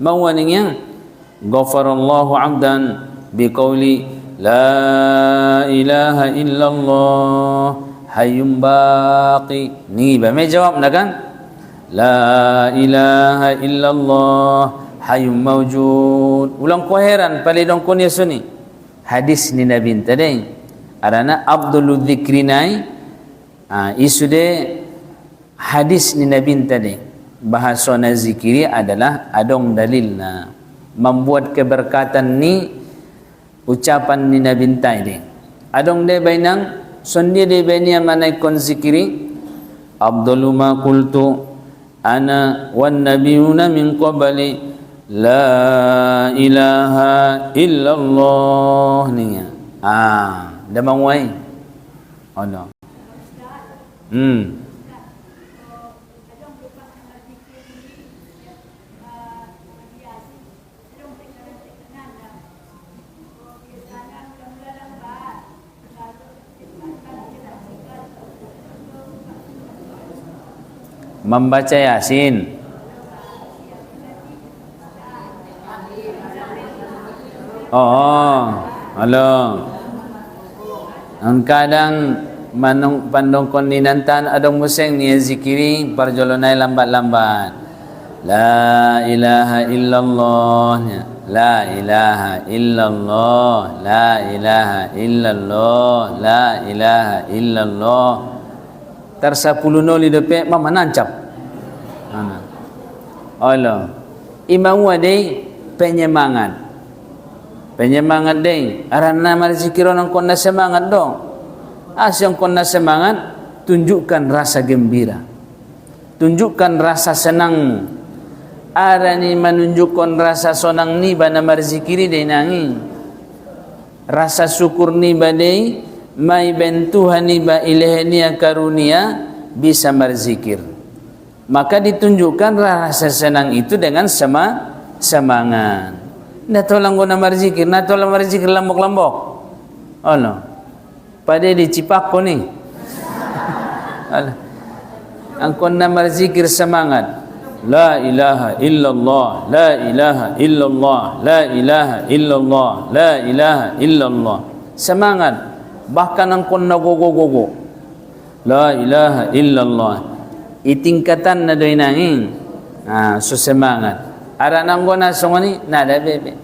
mawaning ghafarallahu 'abdan biqauli la ilaha illallah hayyum baqi. Ni ba may jawab na kan? La ilaha illallah hayyum mawjud. Ulang koheran palidong kon yasuni hadis ni Nabi tadi arana Abdul dzikrinai isu de hadis ni Nabi tadi bahasa na zikiri adalah adong dalilna. Membuat keberkatan ni ucapan ni Nabi tadi. Adong de bainang sondia de bainia manai kon zikiri Abdul ma qultu ana wan nabiyuna min qabli la ilaha illallah ni. Damang wai. Oh no. Membaca Yasin. Halo. Ang kadang manong pandong kondinantan adong museng ni zikiri parjolonai lambat-lambat. La ilaha illallah. La ilaha illallah. La ilaha illallah. La ilaha illallah. Tersapuluh noli depe mama nancap. Allah. Imam wadi penyemangat. Penyemangat deh. Arana mari zikiro nang konna semangat dong. Asyong konna semangat, tunjukkan rasa gembira. Tunjukkan rasa senang. Arani menunjukkan rasa sonang ni bana mari zikiri deh nangi. Rasa syukur ni badai mai bentuhan iba ilahnya karunia bisa berzikir, maka ditunjukkan rasa senang itu dengan semangat. Nda tolong guna berzikir, nda tolong berzikir lambok-lambok. Oh no. Pada dicipak ko ni. Angkon na berzikir semangat. La ilaha illallah, la ilaha illallah, la ilaha illallah, la ilaha illallah. Semangat. Bahkan angkon nagogo-gogo. La ilaha illallah. itingkatan na doy nanging susemangat ara nanggona songoni nada bebe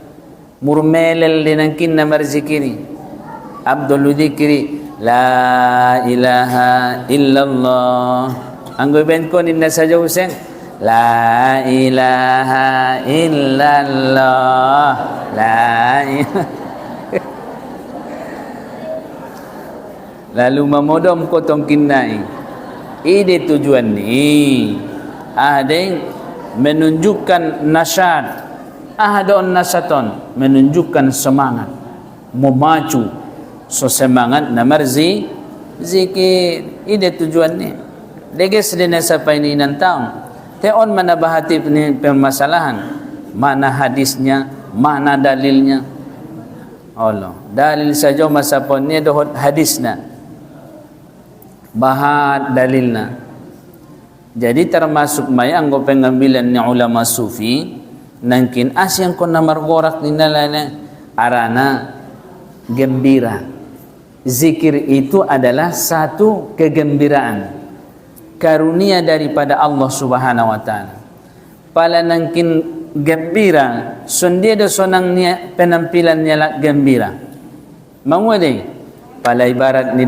murmelel dinangkin na marzikiri abdul dzikri la ilaha illallah anggo ben ko ninna saja useng la ilaha illallah la lalu mamodom kotong kinai ide tujuan ni ada yang menunjukkan nasyad ahadon nasaton menunjukkan semangat memacu semangat namarzi zikir ide tujuan ni deges dina sampai ni nantang teon mana bahati ni permasalahan mana hadisnya mana dalilnya Allah dalil saja masa pon ni dohot hadisna bahat dalilna. Jadi termasuk may anggo pengambilan ni ulama sufi nangkin asyang kon namar gorak ni nalana arana gembira. Zikir itu adalah satu kegembiraan, karunia daripada Allah Subhanahu wa taala. Pala nangkin gembira sundia do sonang niya penampilannya la gembira. Mangwade pala ibarat ni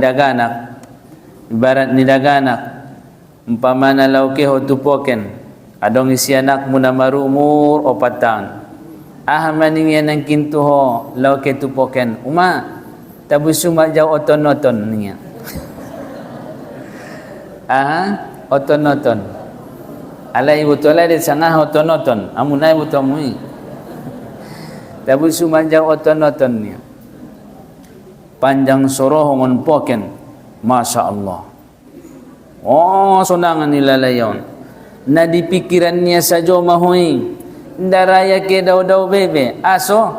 daganak umpamana lauke hotupoken adong isi anak muna marumur 4 tahun maning yan ang kintuho lauke tupoken tabusuma jaw oton-oton niya oton-oton alay butola de sanga oton-oton amunay butomui tabusuma jaw oton-oton niya panjang sorohongon poken Masya Allah. Sonangan nilalayon. Na di pikirannya saja mahui. Daraya ke daw-daw bebe. Aso,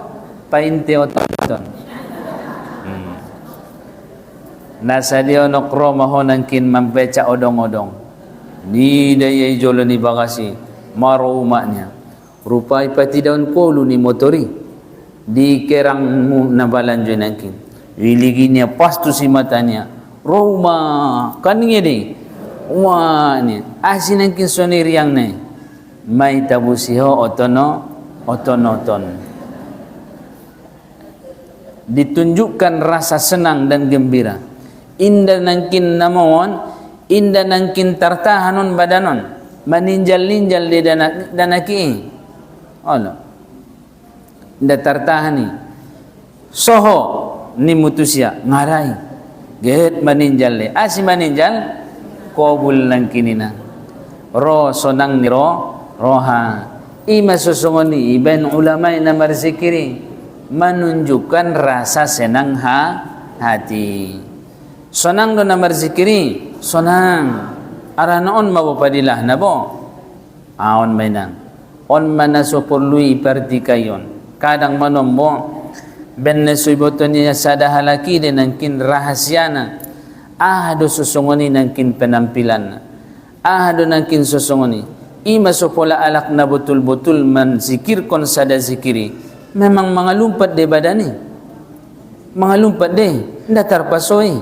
painte oton. Nasa dia nokro mahonangkin mampeca odong-odong. Ni daya ijolo ni bagasi. Maro umaknya. Rupai pati daun kolu ni motori. Di kerangmu nabalanjo nangkin. Wiliginya pastu si matanya. Roma kaninge di ni asin angkin sonir yang ne mai tabusiho otonoton ditunjukkan rasa senang dan gembira inda nangkin namon inda nangkin tartahanon badanon maninjal-ninjal di danaki Allah inda tartahani soho ni mutusya ngarai get maninjal le asi maninjal kobul nang kinina ro sonang ni roha ima susungoni iban ulama na marzikiri menunjukkan rasa senang hati sonang do na marzikiri sonang aranaon mabapadilah na bo aon mainang on manasupurlui partikayon kadang manombo ben suiboto niya sada halaki din nangkin rahasyana ahado susungoni nangkin penampilan ahado nangkin susungoni ima sopola alak na betul-betul menzikir kon sada zikiri memang mangalumpat de badani mangalumpat de datar pasoi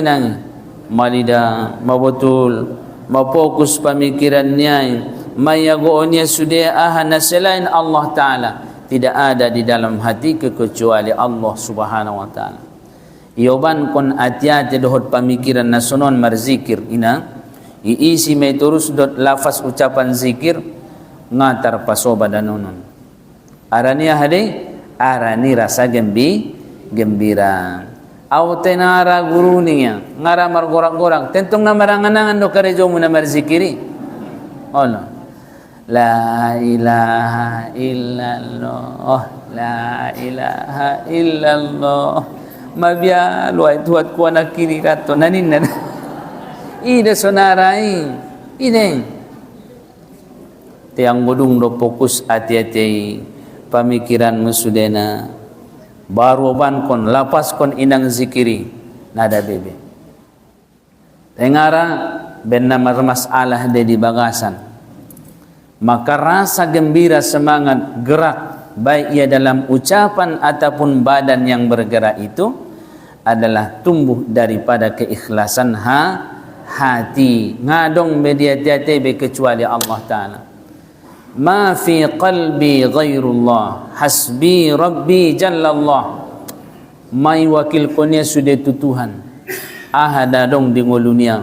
nangi malida mabetul mafokus pemikirannya mayagoonnya sudah ahana selain Allah Ta'ala tidak ada di dalam hati kecuali Allah Subhanahu wa taala. Yoban kon ati-ati dohot pamikiran nasonon marzikir ina iisi may terus dot lafaz ucapan zikir ngatar pasoba danonon. Arani arani rasa gembira. Au tenara guruninya ngara margorak-gorak tentong na maranganangan do karejo mo na marzikiri. Allah La ilaha illallah La ilaha illallah Mabia luay tuat ko na kirirato nanin na ida sonarai ide tiang bodung do fokus ati-ati pamikiran musudena baru ban kon lapas kon inang zikiri nada bebe tengara ben nama masalah de di bagasan maka rasa gembira semangat gerak baik ia dalam ucapan ataupun badan yang bergerak itu adalah tumbuh daripada keikhlasan hati ngadong media tiate be kecuali Allah Ta'ala. Ma fi qalbi ghairullah hasbi rabbi jallallah. Mai wakil konya sudah tu Tuhan ahada dong di ngolunia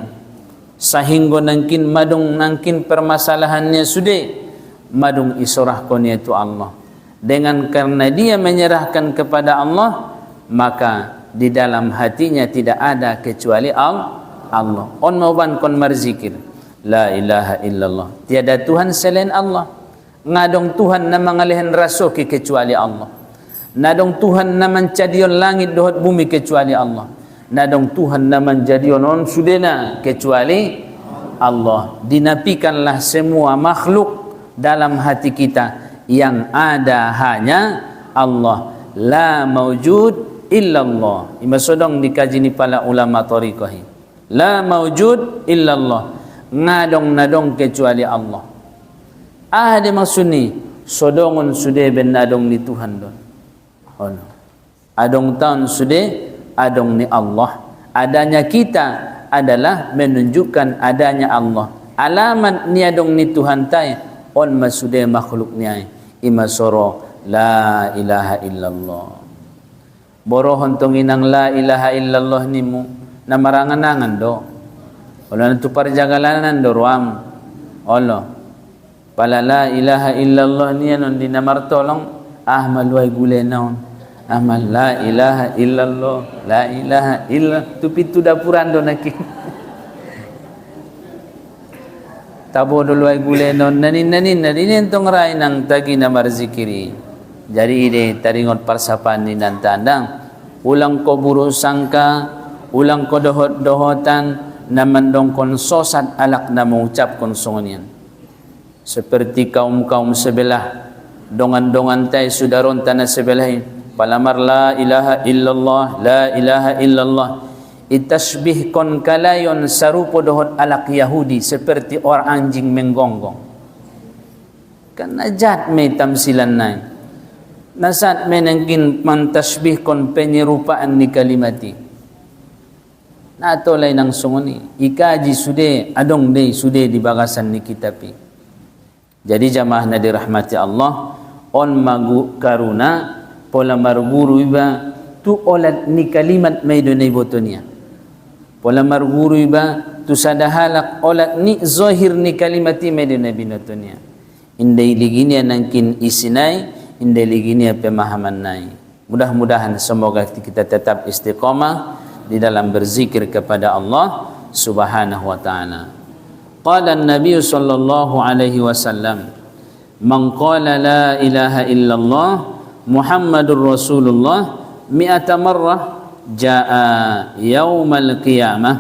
sehingga nangkin madong nangkin permasalahannya sudah madong isorah konya itu Allah. Dengan karena dia menyerahkan kepada Allah, maka di dalam hatinya tidak ada kecuali Allah. On mauban kon marzikir la ilaha illallah, tiada Tuhan selain Allah. Ngadong Tuhan na mangalihan raso kecuali Allah. Nadong Tuhan na mencadion langit dohot bumi kecuali Allah. Nadong Tuhan na menjadion on sudena kecuali Allah. Dinapikanlah semua makhluk dalam hati kita, yang ada hanya Allah. La maujud illallah. Ima sodong dikaji ni pala ulama tariqah. La maujud illallah. Nadong kecuali Allah. Ada maksud ni sodongon sudah ben nadong ni Tuhan don. Adong tahun sudah adong ni Allah. Adanya kita adalah menunjukkan adanya Allah. Alamat ni adong ni Tuhan tay on masude makhluk ni ima soro la ilaha illallah. Borohon tong inang la ilaha illallah ni mu na marangan-angan do. Wala tu parjagalanan do ruam. Allah. Pala la ilaha illallah ni anon dinamartolong maluai gule naon. Amal la ilaha illallah, la ilaha illallah tu pintu dapuran do naki. Tabo dulu ay gule non nanin entong rai nang tagi na marzikiri. Jadi ide taringot parsapan ni nantandang ulang ko buru sangka, ulang ko dohotan na mandong kon sosat alak na mengucap kon songonyan. Seperti kaum sebelah dongan-dongan tay sudaron tanah sebelahin. Palamar la ilaha illallah, la ilaha illallah. Itasbih kon kalayon sarupo dohot alak Yahudi seperti orang anjing menggonggong. Kan najat may tamsilan na. Nasat may nangkin mantasbih kon penyerupaan ni kalimati. Natolay ng sungoni. Ikaji sude, adong day sude di bagasan ni kitapi. Jadi jamaah na dirahmati Allah, on magu karuna pola marguru iba tu olat ni kalimat may dunay botonia. Pola marguru iba tu sadahalak olat ni zohir ni kalimati may dunay binotonia. Inday liginya nangkin isinay, inday liginya pemahaman nai. Mudah-mudahan semoga kita tetap istiqamah di dalam berzikir kepada Allah Subhanahu wa taala. Qala an-nabiy sallallahu alaihi wasallam, man qala la ilaha illallah Muhammadur Rasulullah mi'ata marrah jaa yaumal qiyamah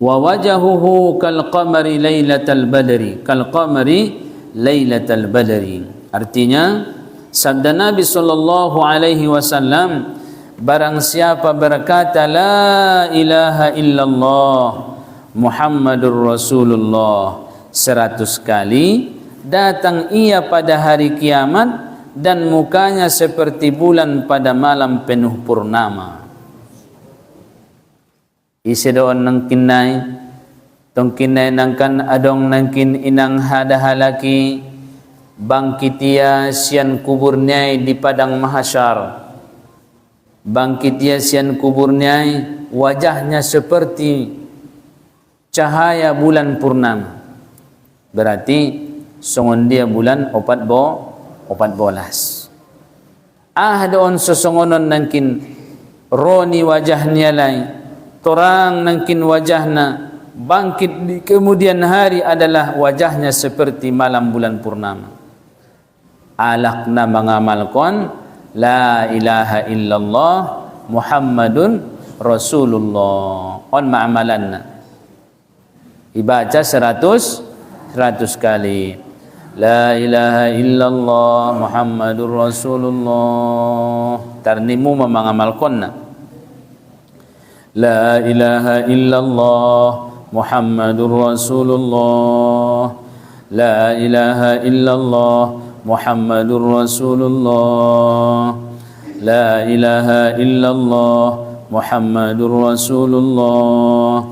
wa wajahuhu kal qamari lailatal badri, kal qamari lailatal badri. Artinya sabda Nabi sallallahu alaihi wasallam, barang siapa berkata la ilaha illallah Muhammadur Rasulullah 100 kali, datang ia pada hari kiamat dan mukanya seperti bulan pada malam penuh purnama. Isi doon ng kinay, tong kinay nangkan adong nangkin inang hadahalaki, bangkit ia sian kuburnya di padang mahsyar. Bangkit ia sian kuburnya, wajahnya seperti cahaya bulan purnama. Berarti songon dia bulan 14. Doon sesongonon nangkin roni wajahnya lain, torang nangkin wajahna bangkit di kemudian hari adalah wajahnya seperti malam bulan purnama. Alakna mengamalkan la ilaha illallah Muhammadun Rasulullah. On ma'amalanna ibaca 100 kali. La ilaha illallah Muhammadur Rasulullah. Tarnimu mengamalkanna. La ilaha illallah Muhammadur Rasulullah. La ilaha illallah Muhammadur Rasulullah. La ilaha illallah Muhammadur Rasulullah.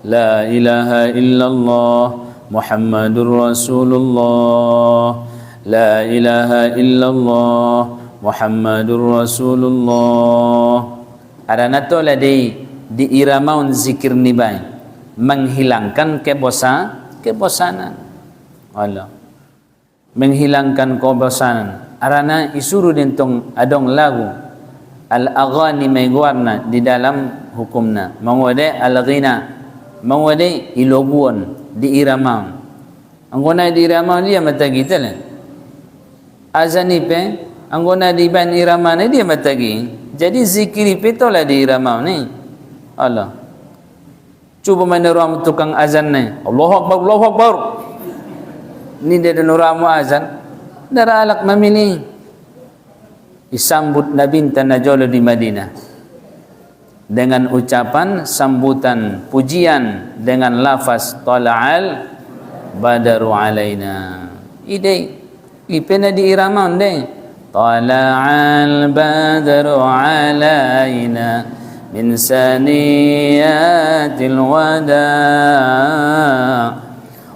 La ilaha illallah Muhammadur Rasulullah. La ilaha illallah Muhammadur Rasulullah. Arana to ladai di iramaun zikir ni bai menghilangkan kebosanan. Allah menghilangkan kebosanan. Arana isuru dentong adong lagu al-aghani may guarna di dalam hukumna. Mangwade al-ghina, mangwade iloguan di iramaun. Anggona di iramaun dia matagi tala. Azani pe anggona di ban irama ni dia matagi. Jadi zikiri pe tola di irama ni. Allah. Cuba mana orang tukang azan ni. Allahu akbar, Allahu akbar. Ni dia nuramu azan. Dara alak memilih. Disambut Nabi Tanajolo di Madinah dengan ucapan sambutan pujian dengan lafaz tala'al badaru alaina. Ide ipena di irama ndeng tala'al badru alaina min saniyatil wada'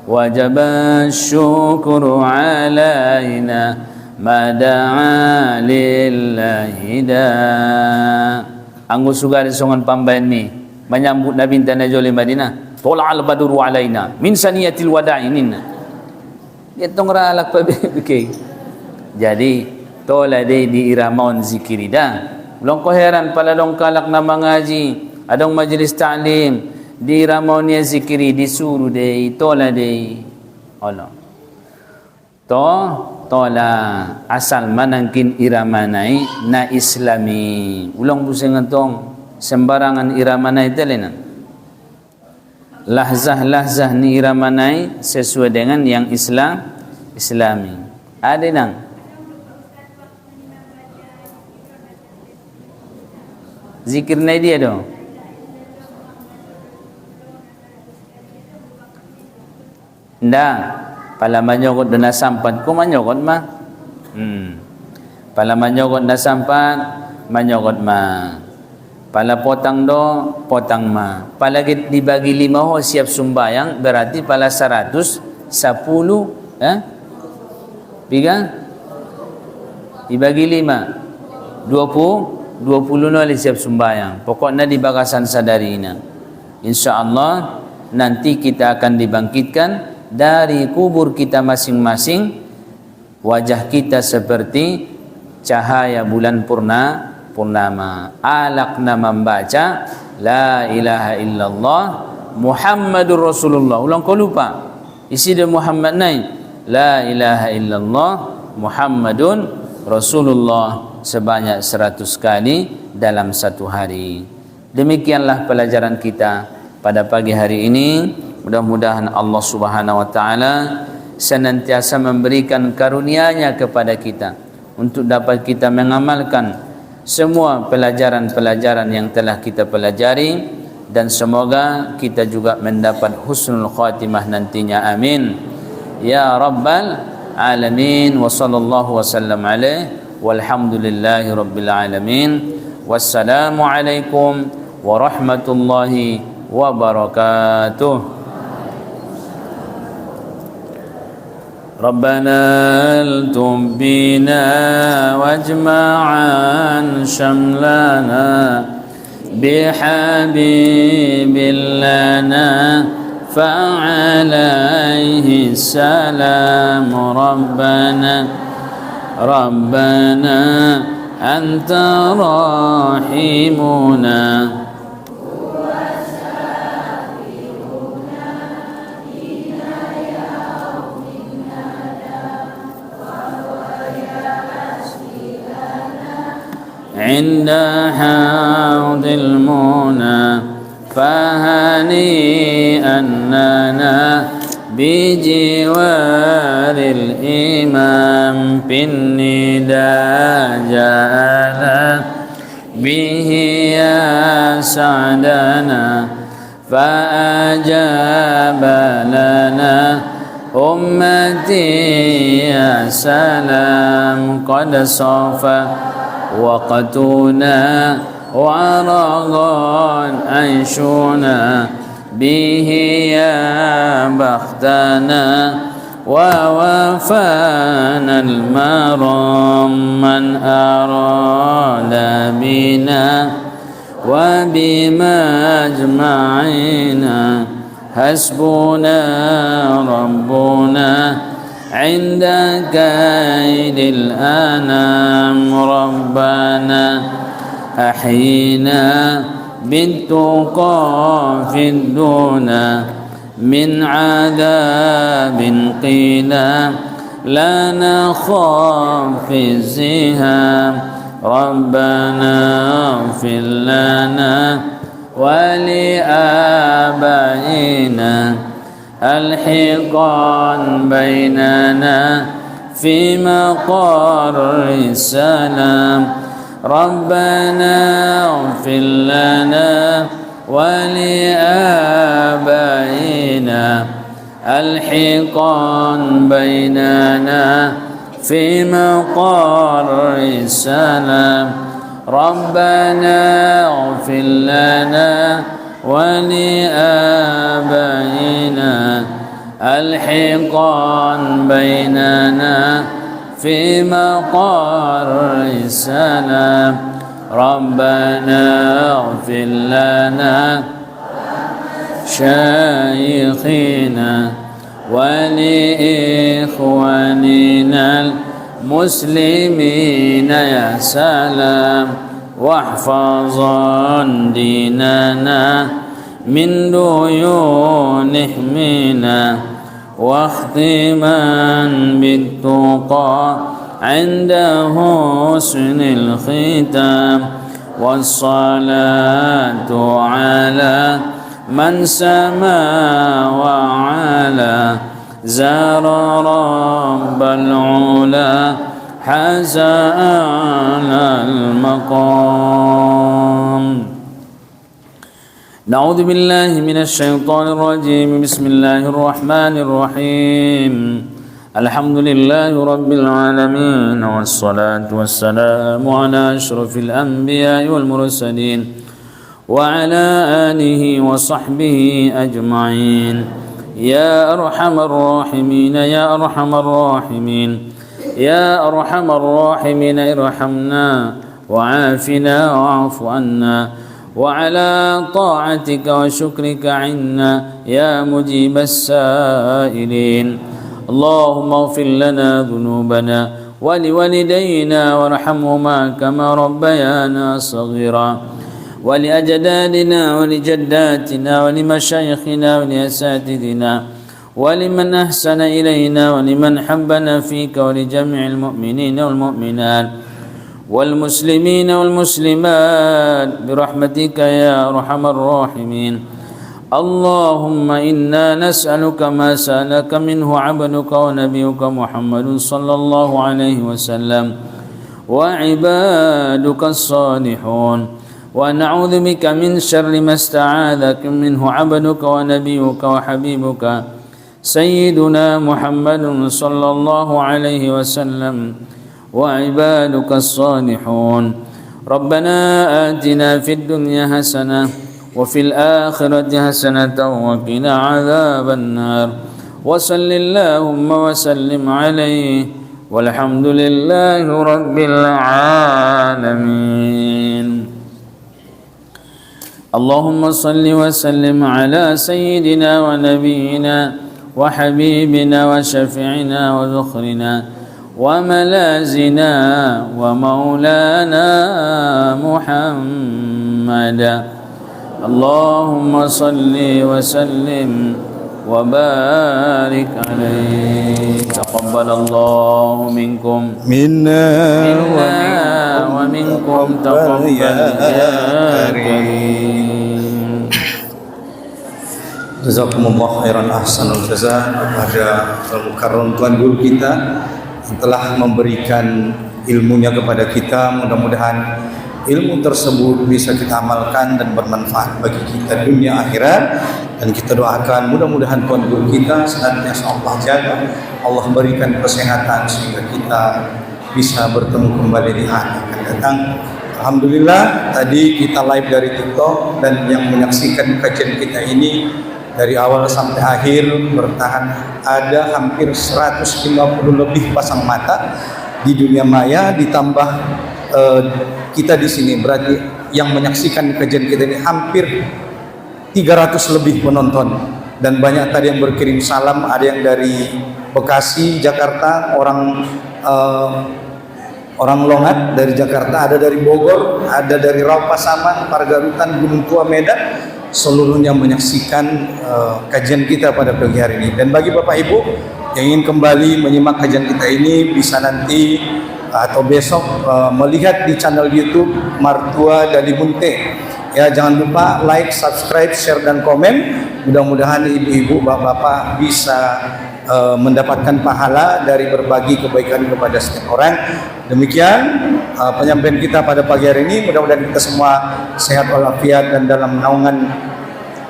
wajaba syukru alaina ma da'a lillahi da. Anggo sugar songan pambayan mi menyambut Nabi Tanajul Madinah tala'al badru alaina min saniyatil wada'ininna. Dia tong ralak pa bikay. Jadi tola day di iramaon zikiri dah. Belum ko heran pala dong kalak na mengaji, adong majlis ta'lim, di iramaon niya zikiri disuruh day, tola day. Allah. Tola asal manangkin iramanai na Islami. Ulang pusing tong sembarangan iramanai telenan. Lahzah-lahzah ni iramanai sesuai dengan yang Islami. Ada nang zikir nai dia do. Nda pala manyogot na sampat ko manyogot ma. Pala manyogot na sampat manyogot ma. Pala potang do, potang ma. Pala dibagi 5 ho siap sumbayang, berarti pala 110 Biga? Dibagi 5 20 no siap sumbayang. Pokoknya di bagasan sadarina. InsyaAllah nanti kita akan dibangkitkan dari kubur kita masing-masing. Wajah kita seperti cahaya bulan purnama. Alakna membaca la ilaha illallah Muhammadur Rasulullah. Ulang kau lupa isi dia Muhammad naik la ilaha illallah Muhammadun Rasulullah sebanyak 100 kali dalam satu hari. Demikianlah pelajaran kita pada pagi hari ini. Mudah-mudahan Allah Subhanahu wa taala senantiasa memberikan karunia-Nya kepada kita untuk dapat kita mengamalkan semua pelajaran-pelajaran yang telah kita pelajari, dan semoga kita juga mendapat husnul khatimah nantinya. Amin ya rabbal alamin. Wa sallallahu wasallam alaihi walhamdulillahi rabbil alamin. Wassalamu alaikum warahmatullahi wabarakatuh. ربنا التم بنا واجمعا شملنا بحبيب لنا فعليه السلام. ربنا أنت رحيمنا عند حوض المنى فهنيئا لنا بجوار الإمام بالنداء جاءنا به يا سعدنا فأجاب لنا أمتي يا سلام. قد صفى وقتنا وعرضا عيشنا به يا بختنا ووفانا المرام من أراد بنا وبمجمعنا حسبنا ربنا عند كيد الأنام ربنا أحينا بالتقى في الدنا من عذاب قيلا لا نخاف في الزهام ربنا اغفر لنا ولآبائنا الحقا بيننا في مقر السلام ربنا اغفر لنا ولآبائنا الحقا بيننا في مقر السلام ربنا اغفر لنا ولآبائنا الحقا بيننا في مقر السلام ربنا اغفر لنا شيخنا ولإخواننا المسلمين يا سلام واحفظا ديننا من ديون احمنا واختما بالتقى عند حسن الختام والصلاة على من سما وعلا زار رب العلا حاز أعلى المقام. نعوذ بالله من الشيطان الرجيم. بسم الله الرحمن الرحيم. الحمد لله رب العالمين والصلاة والسلام على أشرف الأنبياء والمرسلين وعلى آله وصحبه أجمعين. يا أرحم الراحمين يا أرحم الراحمين يا أرحم الراحمين ارحمنا وعافنا واعف عنا وعلى طاعتك وشكرك عنا يا مجيب السائلين. اللهم اغفر لنا ذنوبنا ولوالدينا وارحمهما كما ربيانا صغيرا ولأجدادنا ولجداتنا ولمشايخنا ولأساتذتنا ولمن أحسن إلينا ولمن حبنا فيك ولجميع المؤمنين والمؤمنات والمسلمين والمسلمات برحمتك يا أرحم الراحمين. اللهم إنا نسألك ما سألك منه عبدك ونبيك محمد صلى الله عليه وسلم وعبادك الصالحون ونعوذ بك من شر ما استعاذك منه عبدك ونبيك وحبيبك سيدنا محمد صلى الله عليه وسلم وعبادك الصالحون. ربنا آتنا في الدنيا حسنة وفي الآخرة حسنة وقنا عذاب النار. وصل اللهم وسلم عليه والحمد لله رب العالمين. اللهم صل وسلم على سيدنا ونبينا وحبيبنا وشفيعنا وذخرنا وملازنا ومولانا محمد. اللهم صل وسلم وبارك عليه. تقبل الله منكم منا ومنكم تقبل يا كريم. Jazakumullah khairan ahsanul jazaa kepada Al-Mukarram Tuan Guru kita yang telah memberikan ilmunya kepada kita. Mudah-mudahan ilmu tersebut bisa kita amalkan dan bermanfaat bagi kita dunia akhirat. Dan kita doakan mudah-mudahan Tuan Guru kita senantiasa Allah jaga, Allah berikan kesehatan sehingga kita bisa bertemu kembali di hari akan datang. Alhamdulillah tadi kita live dari TikTok dan yang menyaksikan kajian kita ini dari awal sampai akhir bertahan ada hampir 150 lebih pasang mata di dunia maya, ditambah kita di sini, berarti yang menyaksikan kajian kita ini hampir 300 lebih penonton. Dan banyak tadi yang berkirim salam, ada yang dari Bekasi, Jakarta, orang Longat dari Jakarta, ada dari Bogor, ada dari Raupasaman, Pargarutan, Gunung Tua, Medan, seluruhnya menyaksikan kajian kita pada pagi hari ini. Dan bagi Bapak Ibu yang ingin kembali menyimak kajian kita ini, bisa nanti atau besok melihat di channel YouTube Martua Dalimunte. Ya, jangan lupa like, subscribe, share, dan komen. Mudah-mudahan ibu-ibu, bapak-bapak bisa mendapatkan pahala dari berbagi kebaikan kepada setiap orang. Demikian penyampaian kita pada pagi hari ini. Mudah-mudahan kita semua sehat walafiat dan dalam naungan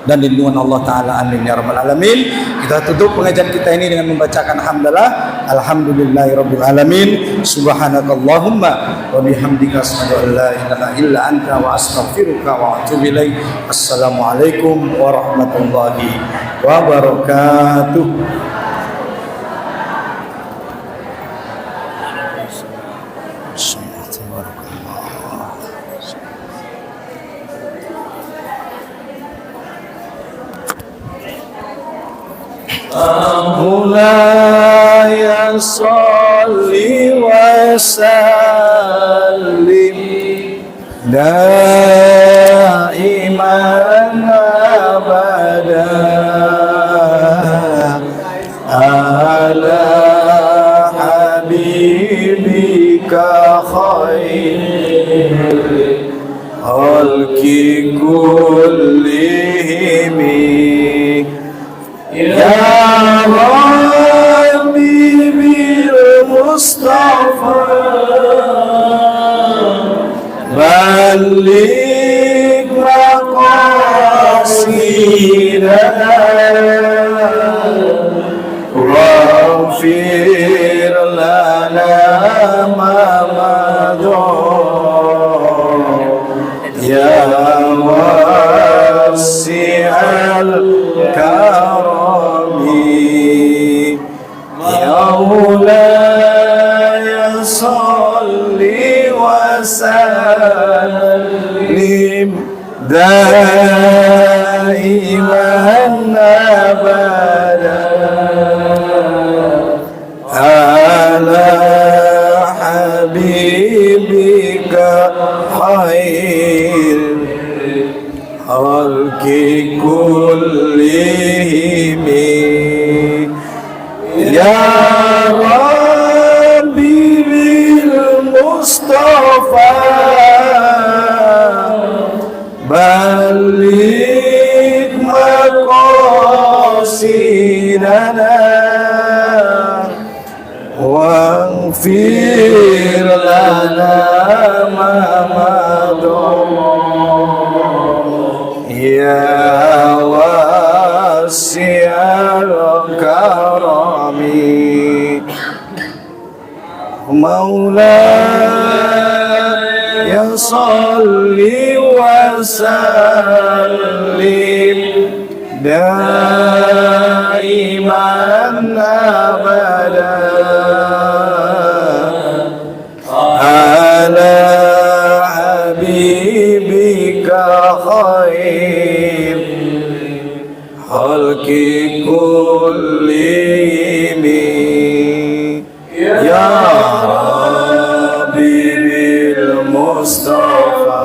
dan lindungan Allah Ta'ala. Amin ya rabbal alamin. Kita tutup pengajian kita ini dengan membacakan hamdalah. Alhamdulillahirabbil alamin. Subhanakallahumma wa bihamdika asyhadu an la ilaha illa anta wa astaghfiruka wa atubu ilaik. Assalamualaikum warahmatullahi wabarakatuh. مولاي صل وسلم دائما أبدا على حبيبك خير الخلق كلهم يا ربي بالمصطفى بلغ مقاصدنا واغفر لنا ما مضى يا واسع الكرم يا مولاي صل وسلم دائما أبدا على حبيبك خير الخلق كلهم يا ربي بالمصطفى بلغ مقاصدنا واغفر لنا ما مضى يا واسع الكرم مولاي صل وسلم دائما أبدا على حبيبك خير خلق كلهم يا ربي بالمصطفى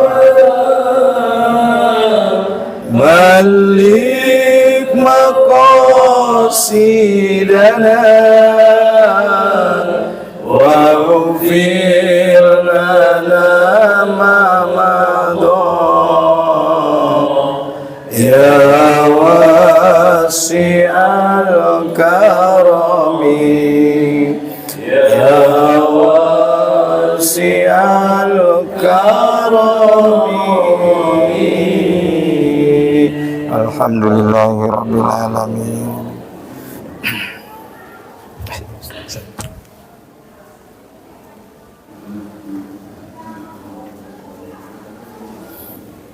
بلغ مقاصدنا واغفر لنا ما مضى يا واسع الكرم يا واسع الكرم Alhamdulillahirabbil alamin.